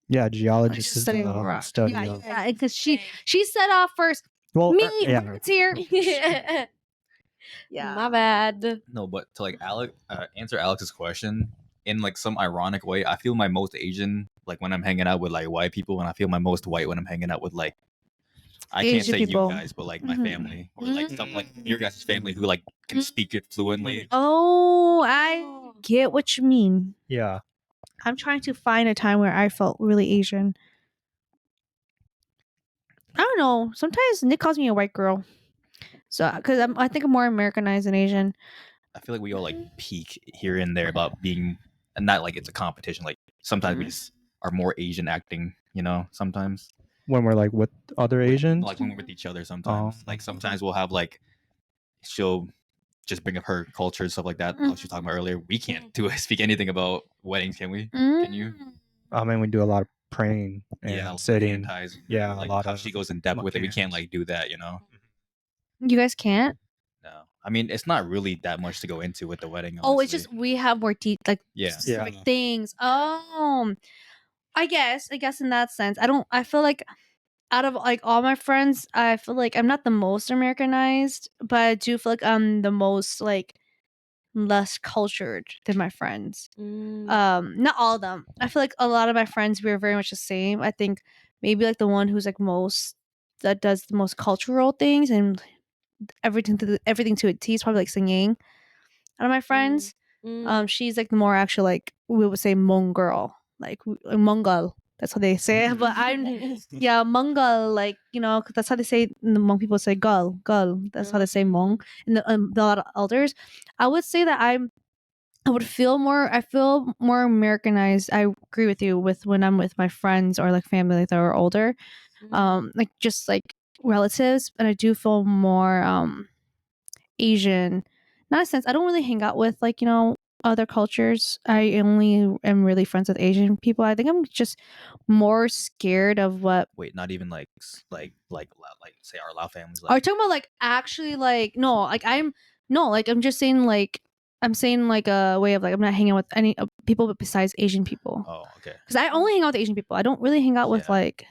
Yeah, geologist is Studying the rock. study Yeah, of. yeah, because she said off first. Well, Me, yeah. rocketeer. Yeah. My bad. No, but to like answer Alex's question in like some ironic way, I feel my most Asian like when I'm hanging out with like white people, and I feel my most white when I'm hanging out with like I can't Asian say people. you guys, but like my Mhm. family or like some like your guys' family who like can speak it fluently. Oh, I get what you mean. Yeah. I'm trying to find a time where I felt really Asian. I don't know. Sometimes Nick calls me a white girl. So, because I think I'm more Americanized than Asian. I feel like we all like peak here and there about being, and not like it's a competition. Like sometimes we just are more Asian acting, you know. Sometimes When we're like with other Asians. like when we're with each other. Sometimes like sometimes we'll have like she'll just bring up her culture and stuff like that. Like she was talking about earlier. We can't speak anything about weddings, can we? Can you? I mean, we do a lot of praying and Yeah, sitting. ties. Yeah, Like a lot how of she goes in depth with it. We can't like do that, you know. You guys can't? No, I mean it's not really that much to go into with the wedding. Oh, it's honestly. just we have more like Yeah. specific Yeah. things. Oh, I guess in that sense, I feel like out of like all my friends, I feel like I'm not the most Americanized, but I do feel like I'm the most like less cultured than my friends. Not all of them. I feel like a lot of my friends we're very much the same. I think maybe like the one who's like most that does the most cultural things and everything to a T is probably like singing. Out of my friends, she's like the more actual like we would say Mongol, like Mongol. That's how they say it. But I'm yeah Mongol, like you know 'cause that's how they say the Hmong people say Gul. That's how they say Hmong and the lot of elders. I would say that I feel more Americanized. I agree with you with when I'm with my friends or like family that are older, like just like relatives, and I do feel more Asian. Not a sense. I don't really hang out with like other cultures. I only am really friends with Asian people. I think I'm just more scared of what. Wait, not even like say our Lao families. Are you talking about like actually like no like I'm just saying like I'm saying like a way of like I'm not hanging out with any people but besides Asian people. Oh, okay. Because I only hang out with Asian people. I don't really hang out with like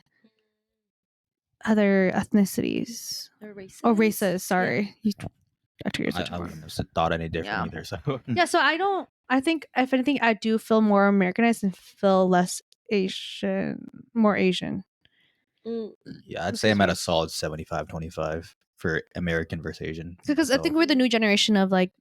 other ethnicities or races. Sorry, I took your I wouldn't have thought any different either. So yeah, so I don't. I think if anything, I do feel more Americanized and feel less Asian, more Asian. yeah, I'd say I'm at a solid 75-25 for American versus Asian. Because I think we're the new generation of like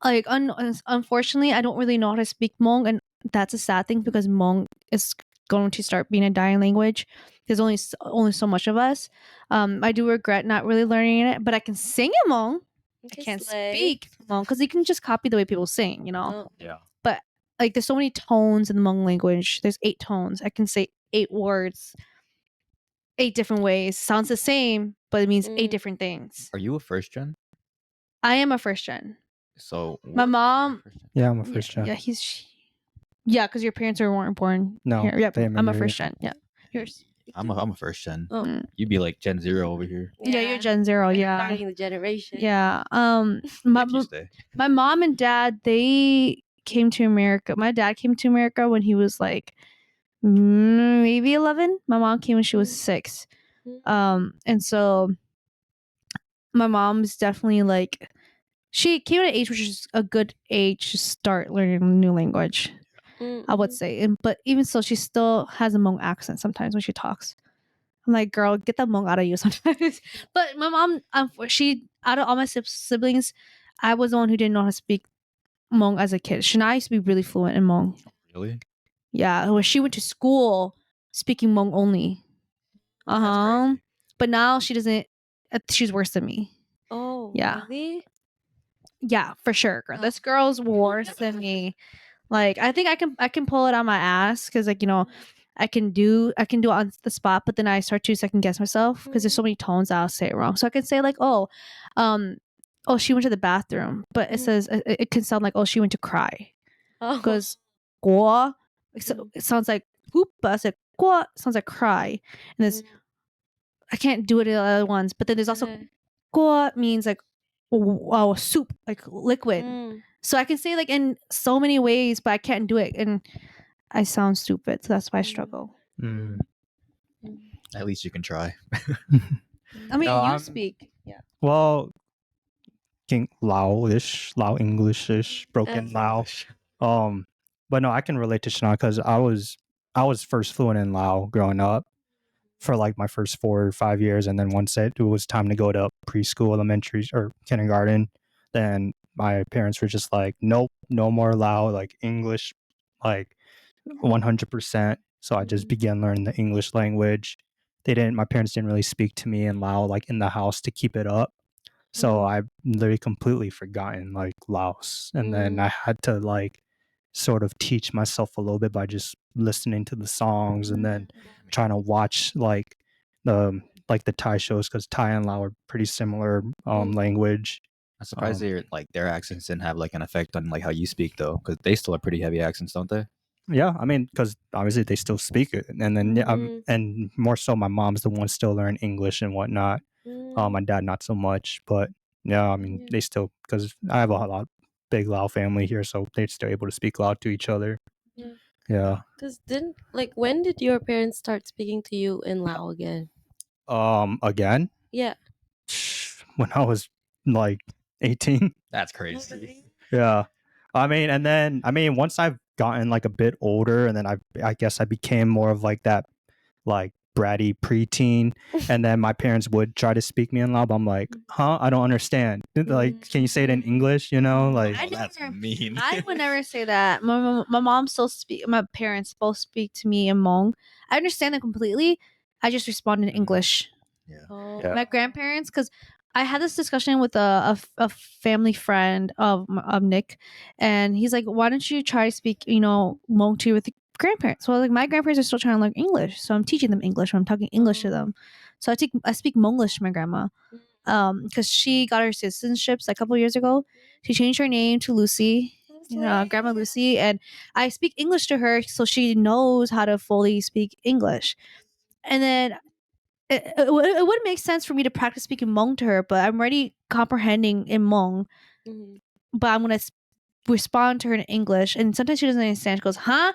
unfortunately, I don't really know how to speak Hmong, and that's a sad thing because Hmong is going to start being a dying language. There's only so much of us. I do regret not really learning it, but I can sing in Hmong. I can't speak Hmong because you can just copy the way people sing, you know. Oh. Yeah. But like, there's so many tones in the Hmong language. There's 8 tones. I can say 8 words, 8 different ways. Sounds the same, but it means 8 different things. Are you a first gen? I am a first gen. So My mom. Yeah, I'm a first gen. Yeah, yeah, because your parents weren't born No, here. Yeah, they I'm a immigrated. first gen. Yeah, yours. I'm a first gen. Oh. Mm. You'd be like Gen Zero over here. Yeah, you're Gen Zero. Yeah, Starting the generation. yeah. Like you stay. My mom and dad, they came to America. My dad came to America when he was like maybe 11. My mom came when she was 6. And so my mom's definitely like, she came at an age which is a good age to start learning a new language, I would say. But even so, she still has a Hmong accent sometimes when she talks. I'm like, girl, get that Hmong out of you sometimes. But my mom, she, out of all my siblings, I was the one who didn't know how to speak Hmong as a kid. Shania used to be really fluent in Hmong. Really? Yeah, where she went to school speaking Hmong only. That's crazy. But now she doesn't. She's worse than me. Oh, Yeah. really? Yeah, for sure, girl. This girl's worse than me. Like, I think I can pull it on my ass because, like, you know, I can do it on the spot, but then I start to second guess myself because there's so many tones that I'll say it wrong. So I can say like, oh, she went to the bathroom, but it says it can sound like, oh, she went to cry Oh. because guo, so it sounds like poop, but I said guo sounds like cry, and this I can't do it the other ones. But then there's also guo means like soup, like liquid. So I can say like in so many ways, but I can't do it, and I sound stupid, so that's why I struggle. At least you can try. I mean, No, you I'm- speak. Yeah. Well, Lao-ish, Lao English-ish, broken Lao. But no, I can relate to Shana because I was first fluent in Lao growing up for like my first 4 or 5 years, and then once it was time to go to preschool, elementary, or kindergarten, then my parents were just like, nope, no more Lao, like English, like 100%. So I just began learning the English language. My parents didn't really speak to me in Lao like in the house to keep it up. So I literally completely forgotten like Laos. And then I had to like sort of teach myself a little bit by just listening to the songs and then trying to watch the Thai shows because Thai and Lao are pretty similar language. I'm surprised their accents didn't have like an effect on like how you speak though, because they still have pretty heavy accents, don't they? Yeah, I mean, because obviously they still speak it, and then and more so, my mom's the one still learning English and whatnot. My dad not so much, but yeah, I mean, they still, because I have a big Lao family here, so they're still able to speak loud to each other. Yeah. Because when did your parents start speaking to you in Lao again? Again, Yeah. when I was like 18. That's crazy. Yeah. I mean, once I've gotten like a bit older, and then I guess I became more of like that, like bratty preteen, and then my parents would try to speak me in Lao, but I'm like, huh, I don't understand. Like, can you say it in English? You know, like That's mean. I would never say that. My mom still speak. My parents both speak to me in Hmong. I understand them completely. I just respond in English. Oh. Yeah. My grandparents, because I had this discussion with a family friend of Nick, and he's like, "Why don't you try to speak, Hmong to with your grandparents?" Well, like my grandparents are still trying to learn English, so I'm teaching them English. I'm talking English to them. So I speak Hmonglish to my grandma, because she got her citizenships like, a couple years ago. She changed her name to Lucy, Grandma Lucy, and I speak English to her so she knows how to fully speak English. And then it would make sense for me to practice speaking Hmong to her, but I'm already comprehending in Hmong. But I'm gonna respond to her in English, and sometimes she doesn't understand. She goes, "Huh?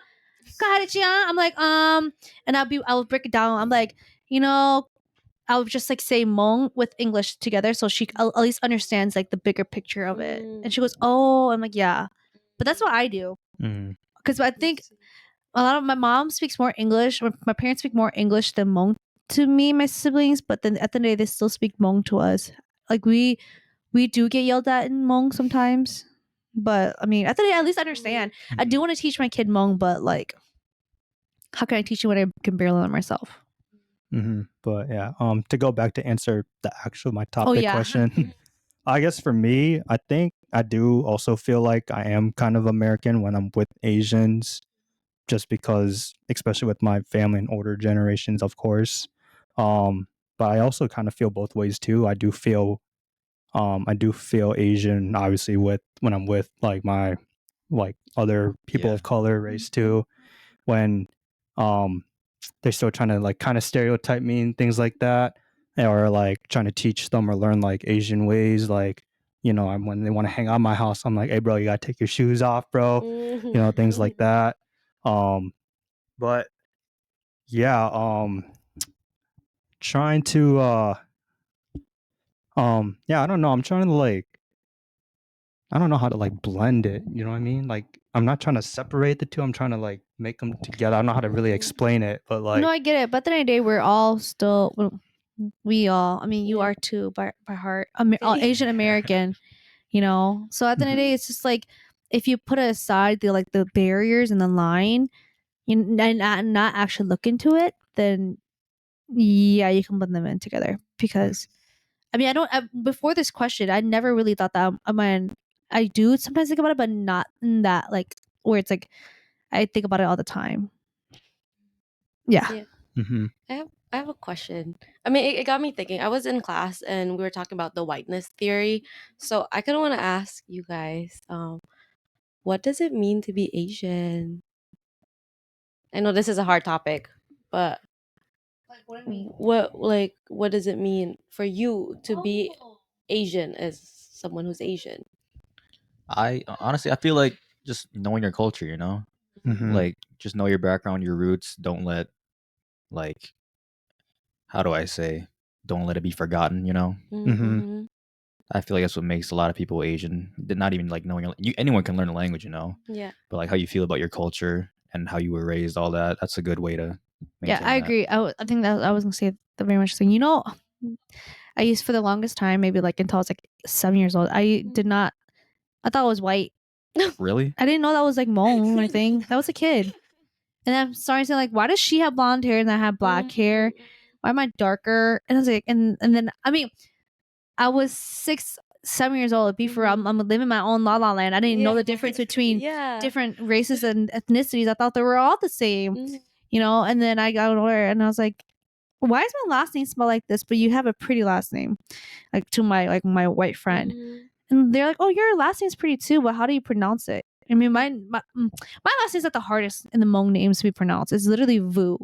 I'm like, and I'll break it down. I'm like, I'll just like say Hmong with English together, so she at least understands like the bigger picture of it. And she goes, "Oh," I'm like, "Yeah," but that's what I do because I think a lot of my mom speaks more English. My parents speak more English than Hmong to me, my siblings. But then at the end of the day, they still speak Hmong to us. Like we do get yelled at in Hmong sometimes. But I mean, at the end of the day, at least I understand. I do want to teach my kid Hmong, but like, how can I teach you when I can barely learn myself? But yeah, to go back to answer my topic Oh, yeah. question, I guess for me, I think I do also feel like I am kind of American when I'm with Asians, just because, especially with my family and older generations, of course. But I also kind of feel both ways too. I do feel Asian, obviously, with when I'm with like my like other people Yeah. of color race too. When um they're still trying to like kind of stereotype me and things like that, or like trying to teach them or learn like Asian ways. Like, when they want to hang out at my house, I'm like, hey, bro, you gotta take your shoes off, bro. Things like that. Um, but yeah, trying to yeah, I don't know. I'm trying to like, I don't know how to like blend it. You know what I mean? Like, I'm not trying to separate the two. I'm trying to like make them together. I don't know how to really explain it, but like, No, I get it. But at the end of the day, we're all still, well, we all, I mean, you Yeah. are too by heart, all Asian American, So at the end of the day, it's just like, if you put aside the barriers and the line, and not actually look into it, then yeah, you can blend them in together. Because I mean, before this question, I never really thought that. I mean, I do sometimes think about it, but not in that like where it's like I think about it all the time. Yeah. Yeah. mhm. I have a question. I mean, it got me thinking. I was in class and we were talking about the whiteness theory. So I kind of want to ask you guys, what does it mean to be Asian? I know this is a hard topic, but what does it mean for you to be Asian as someone who's Asian? I honestly, I feel like just knowing your culture, like just know your background, your roots. Don't let like how do I say? Don't let it be forgotten. Mm-hmm. I feel like that's what makes a lot of people Asian. Not even like knowing anyone can learn a language, Yeah. but like how you feel about your culture and how you were raised, all that. That's a good way to Yeah, maintain I that. agree. I think that I was gonna say the very much thing. I used for the longest time, maybe like until I was like 7 years old. I did not. I thought it was white. Really? I didn't know that was like Hmong or anything. That was a kid. And then I'm starting to say like, why does she have blonde hair and I have black hair? Why am I darker? And I was like, and then I mean, I was 6, 7 years old. Be for real, I'm living my own la la land. I didn't know the difference between different races and ethnicities. I thought they were all the same, And then I got older and I was like, why does my last name smell like this? But you have a pretty last name, like to my white friend. And they're like, oh, your last name's pretty too, but how do you pronounce it? I mean, my last name's not the hardest in the Hmong names to be pronounced. It's literally Vue,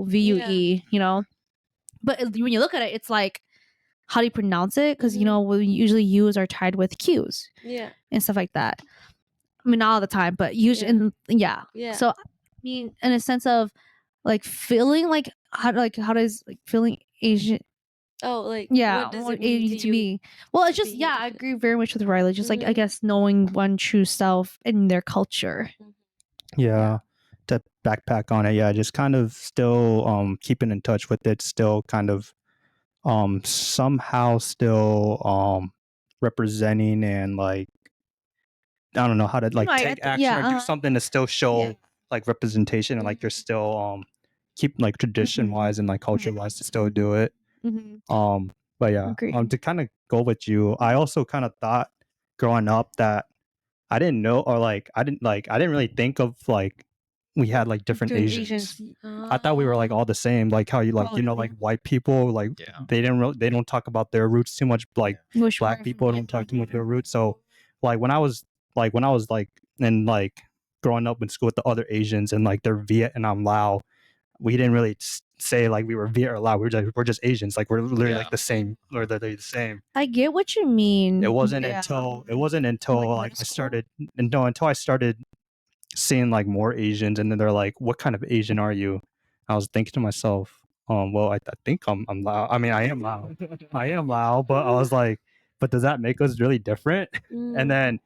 But when you look at it, it's like, how do you pronounce it? Because, we usually U's are tied with Q's. Yeah. And stuff like that. I mean, not all the time, but usually, yeah. So, I mean, in a sense of like feeling like, how does like feeling Asian, Oh, like yeah, what does what it mean to to you? me. Well, it's just, being yeah, I different? agree very much with Riley. Just like, I guess, knowing one true self in their culture. Yeah. To backpack on it, yeah, just kind of still keeping in touch with it, still kind of somehow still representing and like, I don't know how to like take action or do something to still show like representation and like you're still keep like tradition wise and like culture wise to still do it. But yeah, Agree. to kind of go with you, I also kind of thought growing up that I didn't know, or like I didn't really think of like we had like different Asians. I thought we were like all the same, like how you like like white people like Yeah. they don't talk about their roots too much, like black people don't talk too much their roots. So like when I was like in like growing up in school with the other Asians and like they're Viet and I'm Lao, we didn't really say like we were Viet or Lao. We're just Asians. Like we're literally like the same, or they're the same. I get what you mean. It wasn't until like I started and no until I started seeing like more Asians, and then they're like, "What kind of Asian are you?" I was thinking to myself, well, I think I'm Lao. I mean, I am Lao. I am Lao, but I was like, but does that make us really different? And then,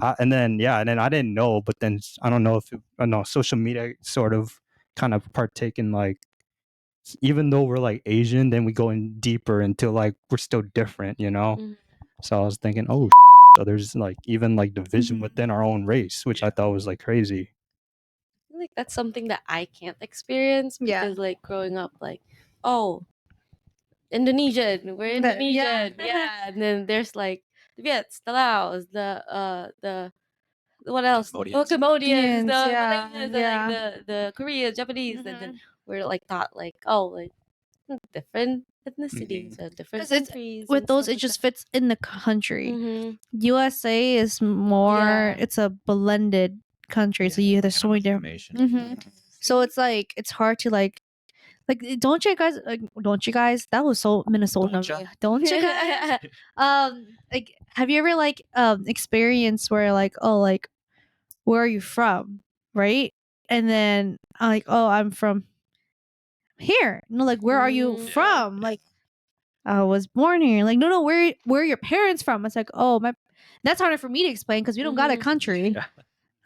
and then I didn't know, but then I don't know if I know social media sort of kind of partake in like, even though we're like Asian, then we go in deeper into like we're still different. So I was thinking, oh, so there's like even like division within our own race, which I thought was like crazy. like that's something that I can't experience Yeah. because like growing up, like, oh, Indonesian, we're Indonesian, yeah. And then there's like the Viets, the Laos, the what else? Cambodians. Cambodians, the Yeah, Malaysians, yeah. like the Koreans, Japanese, and Mhm. then we're like taught like, oh, like different ethnicities, different 'Cause it's- countries. with those, it just fits in the country. Mm-hmm. USA is more. Yeah. It's a blended country, so you there's so many different. Information. So it's like it's hard to like don't you guys that was so Minnesota of me. Don't you guys like have you ever like experienced where like oh like where are you from, right? And then I'm like, oh, I'm from here. No, like where are you Mhm. from? Like I was born here. Like no, where are your parents from? It's like, oh, my that's harder for me to explain because we don't got a Mhm. country. Yeah.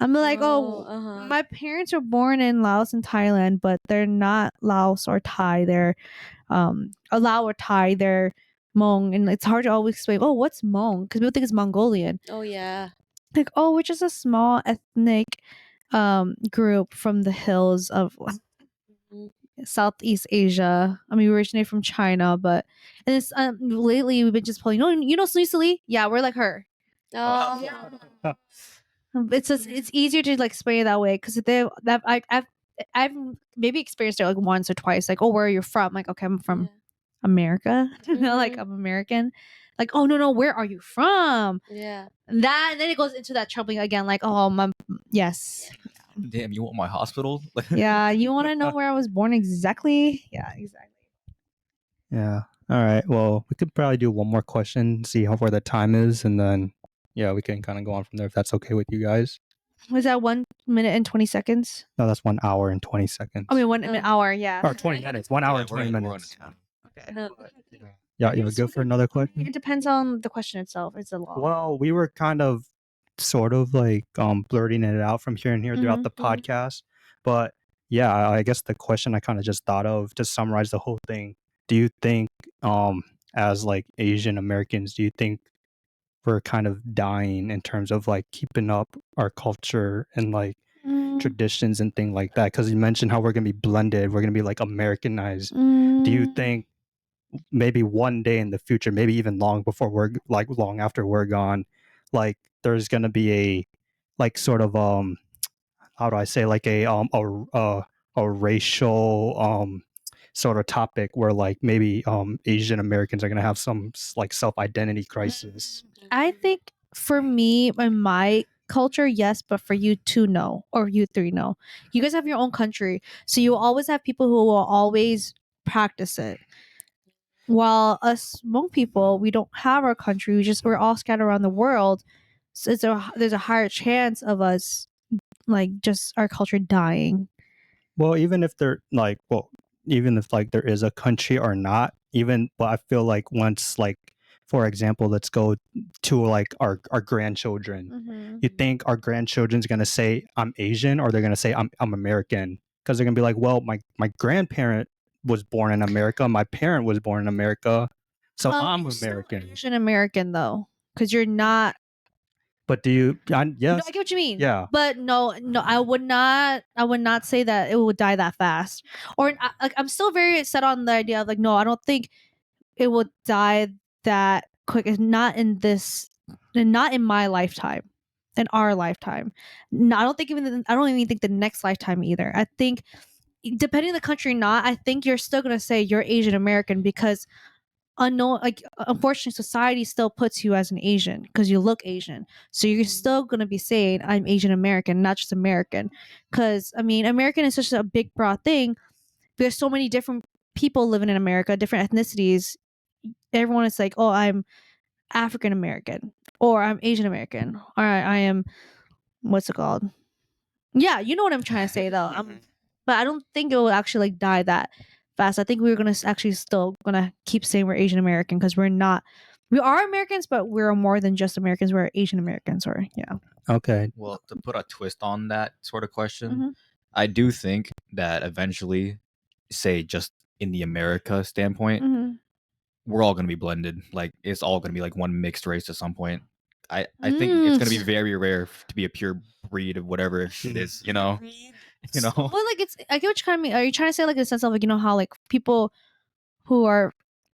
I'm like, Oh, oh, my parents were born in Laos and Thailand, but they're not Laos or Thai. They're a Lao or Thai. They're Hmong, and it's hard to always explain. Oh, what's Hmong? Because people think it's Mongolian. Oh yeah. Like, oh, we're just a small ethnic group from the hills of Mhm. Southeast Asia. I mean, we originate from China, but and it's lately we've been just pulling. You know, Sui. Yeah, we're like her. Oh. It's just it's easier to like explain it that way because I've maybe experienced it like once or twice. Like, oh, where are you from? Like, okay, I'm from America. Like Mhm. I'm American. Like, oh no, where are you from? Yeah. And then it goes into that troubling again. Like, oh my, yes, Damn, you want my hospital? yeah. You want to know where I was born exactly? Yeah, exactly. Yeah. All right. Well, we could probably do one more question, see how far the time is, and then yeah, we can kind of go on from there if that's okay with you guys. Was that 1 minute and 20 seconds? No, that's 1 hour and 20 seconds. I mean, 1 hour. Yeah. Or 20 minutes. 1 hour Yeah, and we're 20 in- we're on minutes. the time. Okay. Yeah, you good for another question? It depends on the question itself. It's a long. Well, we were kind of sort of like blurting it out from here and here throughout the podcast. But yeah, I guess the question I kind of just thought of to summarize the whole thing, do you think as like Asian Americans, do you think we're kind of dying in terms of like keeping up our culture and like traditions and things like that? Because you mentioned how we're gonna be blended, we're gonna be like Americanized. Do you think maybe one day in the future, maybe even long before we're like long after we're gone, like there's gonna be a like sort of how do I say like a racial sort of topic where like maybe Asian Americans are gonna have some like self identity crisis? I think for me, in my culture, yes, but for you two, no, or you three, no. You guys have your own country, so you will always have people who will always practice it. While us Hmong people, we don't have our country. We're all scattered around the world. So there's a higher chance of us like just our culture dying. Well, even if they're like, well, even if like there is a country or not, even, but I feel like once like, for example, let's go to like our grandchildren. You think our grandchildren's gonna say I'm Asian or they're gonna say I'm American? Because they're gonna be like, well, my grandparent was born in America, my parent was born in America, so I'm American. Asian American though, because you're not. But do you? No, Yes. I get what you mean. Yeah. But no, I would not. I would not say that it would die that fast. Or like, I'm still very set on the idea of like, no, I don't think it will die that quick. It's not in this, and not in my lifetime, in our lifetime. No, I don't think I don't even think the next lifetime either. I think depending on the country, or not. I think you're still gonna say you're Asian American because unknown like unfortunately society still puts you as an Asian because you look Asian, so you're still going to be saying I'm Asian American, not just American, because I mean American is such a big broad thing. There's so many different people living in America, different ethnicities. Everyone is like, oh, I'm African American, or I'm Asian American, or I am, what's it called, yeah, you know what I'm trying to say though. But I don't think it will actually like die that fast. I think we're gonna actually still gonna keep saying we're Asian American because we're not. We are Americans, but we're more than just Americans. We're Asian Americans, or yeah. Okay. Well, to put a twist on that sort of question, Mhm. I do think that eventually, say just in the America standpoint, we're all going to be blended. Like it's all going to be like one mixed race at some point. I think it's going to be very rare to be a pure breed of whatever it is, you know? You know? Well, like I get what you kind of mean. Are you trying to say like in the sense of like how like people who are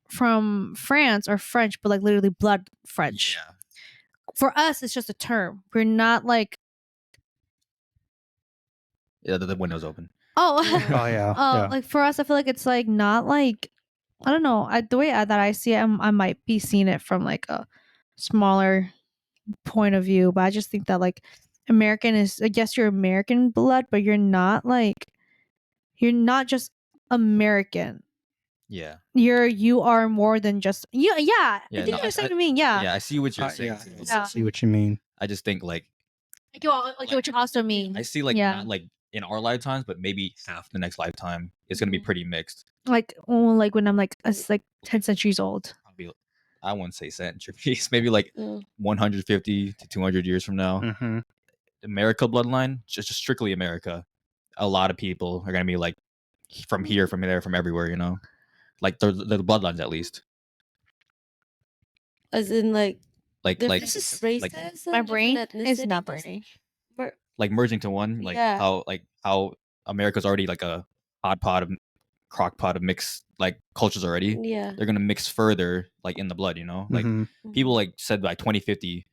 from France are French, but like literally blood French? Yeah. For us, it's just a term. We're not like Yeah, the window's open. oh Oh yeah, yeah. like for us, I feel like it's like not like I don't know. The way that I see it, I might be seeing it from like a smaller point of view, but I just think that like American is I guess you're American blood, but you're not just American. Yeah. You are more than just yeah. I Yeah, think no, you're saying to me, yeah. Yeah, I see what you're saying. I see what you mean. I just think like I get what you also mean. I see like yeah. not like in our lifetimes, but maybe half the next lifetime it's gonna be pretty mixed. Like when I'm like 10 centuries old. Probably I wouldn't say centuries, maybe like 150 to 200 years from now. Mm-hmm. America bloodline, just strictly America. A lot of people are gonna be like from here, from there, from everywhere. You know, like the bloodlines at least. As in like Like this is races. My and brain different is not ethnicities. burning. like merging to one. Like Yeah. how America's already like a hot pot of crock pot of mixed like cultures already. Yeah. They're gonna mix further like in the blood. You know, like Mm-hmm. people like said by 2050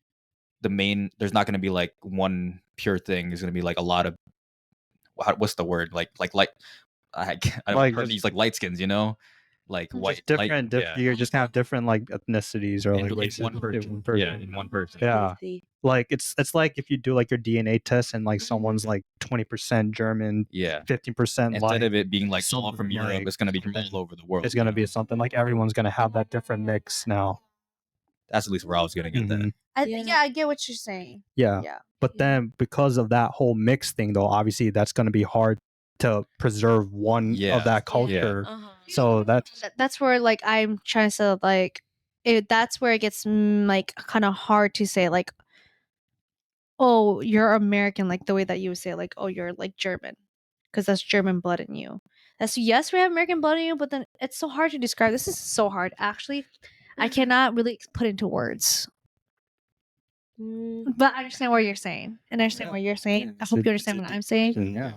there's not going to be like one pure thing. There's going to be like a lot of what's the word like I've Like heard these like light skins, you know, like white different. yeah. You just have different like ethnicities or in, like in races one person. Yeah, in one person. Yeah. I see. Like it's like if you do like your DNA test and like Mhm. someone's like 20% German, Yeah. 50% Instead like of it being like all something from Europe, like- it's going to be from all over the world. it's gonna you know? be something like everyone's gonna have that different mix now. That's at least where I was going to get that. Mhm. I get what you're saying. Yeah. Yeah. But then because of that whole mix thing though, obviously that's gonna be hard to preserve one Yeah. of that Yeah. culture. Uh-huh. So That's where like I'm trying to say like that's where it gets like kind of hard to say like oh you're American like the way that you would say like oh you're like German because that's German blood in you. That's yes we have American blood in you, but then it's so hard to describe. This is so hard actually. I cannot really put into words. Mm. But I understand what you're saying. And I understand what you're saying. I hope you understand what I'm saying. yeah.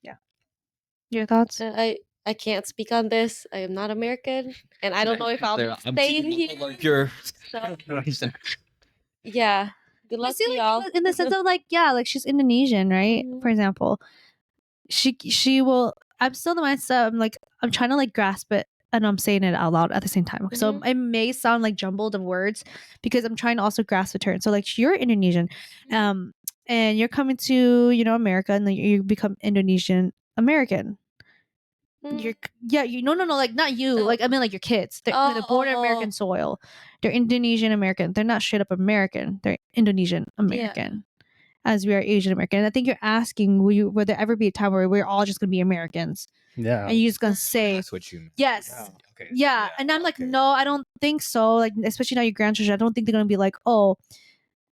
Yeah. Your thoughts? I can't speak on this. I am not American, and I don't know if I'll be I'm staying speaking here. like pure. So, yeah. Good I luck see to like y'all. in the sense of like yeah, like she's Indonesian, right? Mhm. For example. She will I'm still in the mindset I'm trying to like grasp it and I'm saying it out loud at the same time. So it may sound like jumbled of words because I'm trying to also grasp the turn. So like you're Indonesian, and you're coming to America and then you become Indonesian American. You're no like not you like I mean like your kids they're born in American soil, they're Indonesian American, they're not straight up American, they're Indonesian American. As we are Asian American. And I think you're asking, will there ever be a time where we're all just gonna be Americans? Yeah. And you're just gonna say That's what you mean. yes. Okay. Yeah. And I'm like, no, I don't think so. Like, especially now your grandchildren, I don't think they're gonna be like, oh,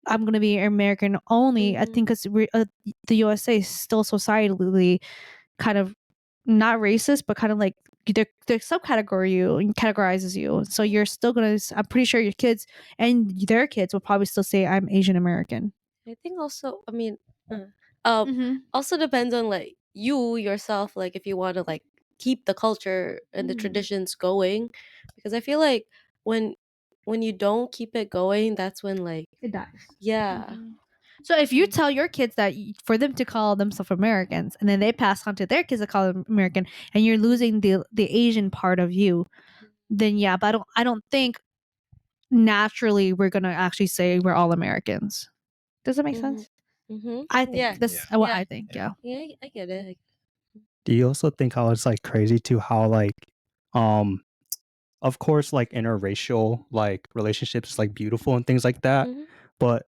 I'm gonna be American only. I think because the USA is still societally kind of not racist, but kind of like they subcategorize you and categorizes you. So you're still gonna. I'm pretty sure your kids and their kids will probably still say I'm Asian American. I think also, I mean, also depends on like you yourself, like if you want to like keep the culture and the traditions going, because I feel like when you don't keep it going, that's when like It dies. yeah. So if you tell your kids that for them to call themselves Americans, and then they pass on to their kids to call them American, and you're losing the Asian part of you, then yeah. But I don't think naturally we're gonna actually say we're all Americans. Does that make sense? I think Yeah. this is what I think. Yeah. Yeah, I get it. Do you also think how it's like crazy too how like um of course like interracial like relationships is like beautiful and things like that, but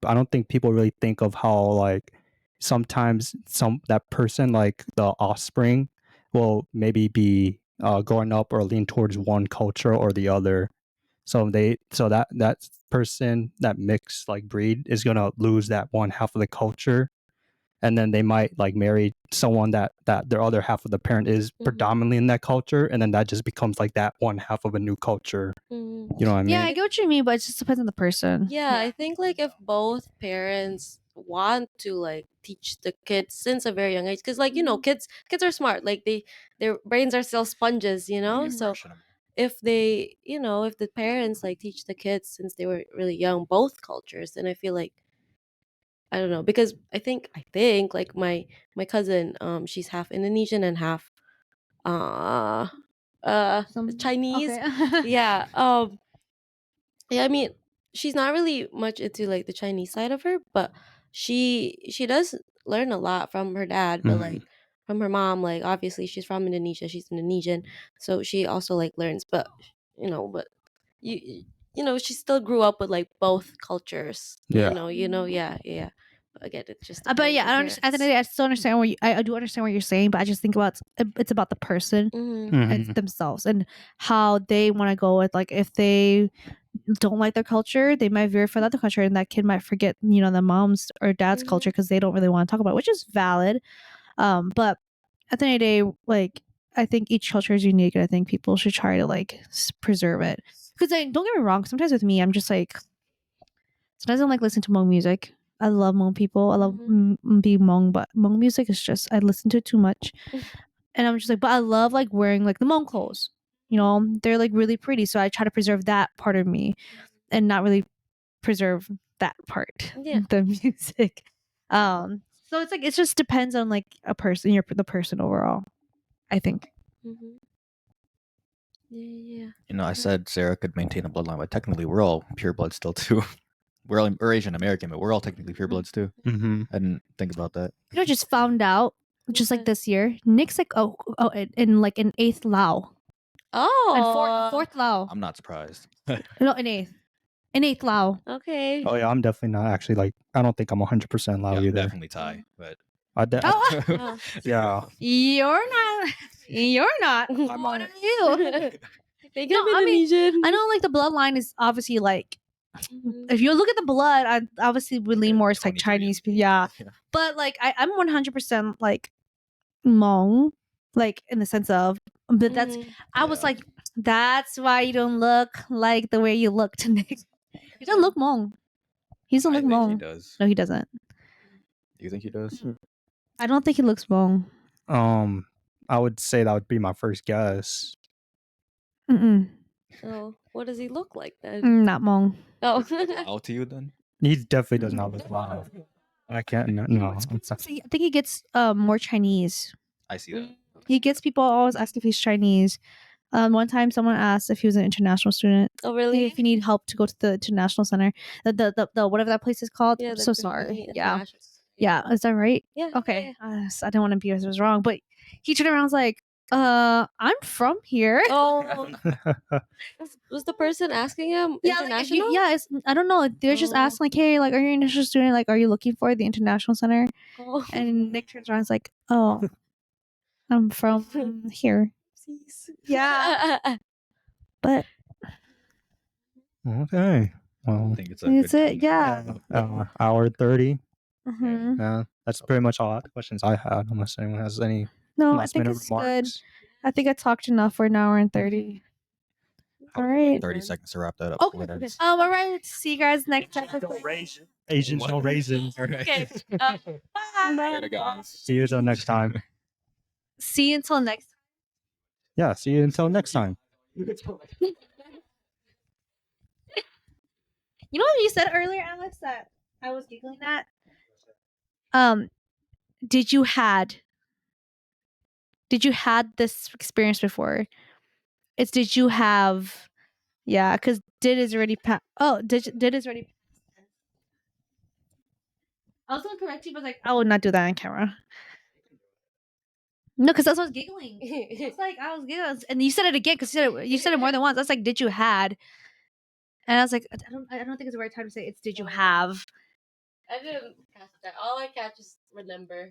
I don't think people really think of how like sometimes that person like the offspring will maybe be growing up or lean towards one culture or the other. So that person, that mixed like breed is gonna lose that one half of the culture, and then they might like marry someone that their other half of the parent is predominantly in that culture, and then that just becomes like that one half of a new culture. You know what I mean? Yeah, I get what you mean, but it just depends on the person. Yeah, I think like if both parents want to like teach the kids since a very young age, because like kids are smart, like their brains are still sponges, so Impressionable. if they if the parents like teach the kids since they were really young both cultures, then I feel like I don't know, because I think like my cousin, she's half Indonesian and half uh Chinese. Okay. Yeah. Yeah, I mean, she's not really much into like the Chinese side of her, but she does learn a lot from her dad, but like from her mom, like obviously she's from Indonesia, she's Indonesian, so she also like learns, but but you she still grew up with like both cultures. Yeah. Yeah, yeah. But again, it just But depends yeah, on I the understand. At the end of the parents. day, I still understand what I do understand what you're saying, but I just think it's about the person Mhm. and themselves and how they want to go with. Like, if they don't like their culture, they might veer for the other culture, and that kid might forget, the mom's or dad's Mhm. culture because they don't really want to talk about it, which is valid. But at the end of the day, like, I think each culture is unique, and I think people should try to like preserve it. Because don't get me wrong, sometimes with me, I'm just like, sometimes I don't like listen to Hmong music. I love Hmong people. I love being Hmong, but Hmong music is just I listen to it too much, and I'm just like, but I love like wearing like the Hmong clothes. They're like really pretty, so I try to preserve that part of me, and not really preserve that part, Yeah. the music. So it's like it just depends on like a person, the person overall. I think. Mhm. Yeah. I said Sarah could maintain a bloodline, but technically we're all pure blood still too. We're Asian American, but we're all technically pure bloods too. Mm-hmm. I didn't think about that. Just found out just like this year, Nick's like in like an eighth Lao and Oh. fourth Lao. I'm not surprised. No, an eighth Lao. Okay. Oh yeah, I'm definitely not actually like. I don't think I'm 100% Lao Yeah, I'm either. definitely Thai, but Oh, Oh. yeah. you're not. You're not. I'm What not- are you? I think No, I'm I mean, Indonesian. I know like the bloodline is obviously like Mhm. if you look at the blood, I obviously would lean more to like 23. Chinese people. Yeah. But like I'm 100% like Hmong, like in the sense of, but that's Mhm. I was Yeah. like, that's why you don't look like the way you look to Nick. You don't look Hmong. He doesn't I look think he Hmong. does. No, he doesn't. Do you think he does? I don't think he looks Hmong. I would say that would be my first guess. Mm-mm. Oh, what does he look like then? Not Hmong. Oh. Lao to you then? He definitely does not look Lao. I can't. No, it's not- I think he gets more Chinese. I see that. He gets people always ask if he's Chinese. One time someone asked if he was an international student. Oh, really? If he need help to go to the international center, the whatever that place is called. Yeah, I'm the so Trinity sorry. Yeah, International. yeah. Is that right? Yeah. Okay. So I didn't want to be as it was wrong, but he turned around and was like, I'm from here. Oh, was the person asking him Yeah, like, international? I don't know. They're just Oh. asking like, hey, like, are you an international student? Like, are you looking for the international center? Oh. And Nick turns around and is like, oh, I'm from here. Please. Yeah. But Okay. I Well, think it's a it's good it. Yeah. hour 30. Mhm. Yeah, that's pretty much all the questions I had. Unless anyone has any No, I last think minute it's remarks. good. I think I talked enough for an hour and 30. All right. 30 seconds to wrap that up. Okay. What else? All right. See you guys next episode. Asians no raisins. Okay. Later, guys. See you until next time. See you until next. Yeah, see you until next time. You know what you said earlier, Alex? That I was giggling at. Did you had this experience before? It's did you have? Yeah, because did is already past. Oh, did is already. I was gonna correct you, but like I would not do that on camera. No, because that's what I was giggling. It's like I was giggling, and you said it again because you said it more than once. I was like, "Did you had?" And I was like, I don't think it's the right time to say it's. Did you have? I didn't catch that. All I catch is remember.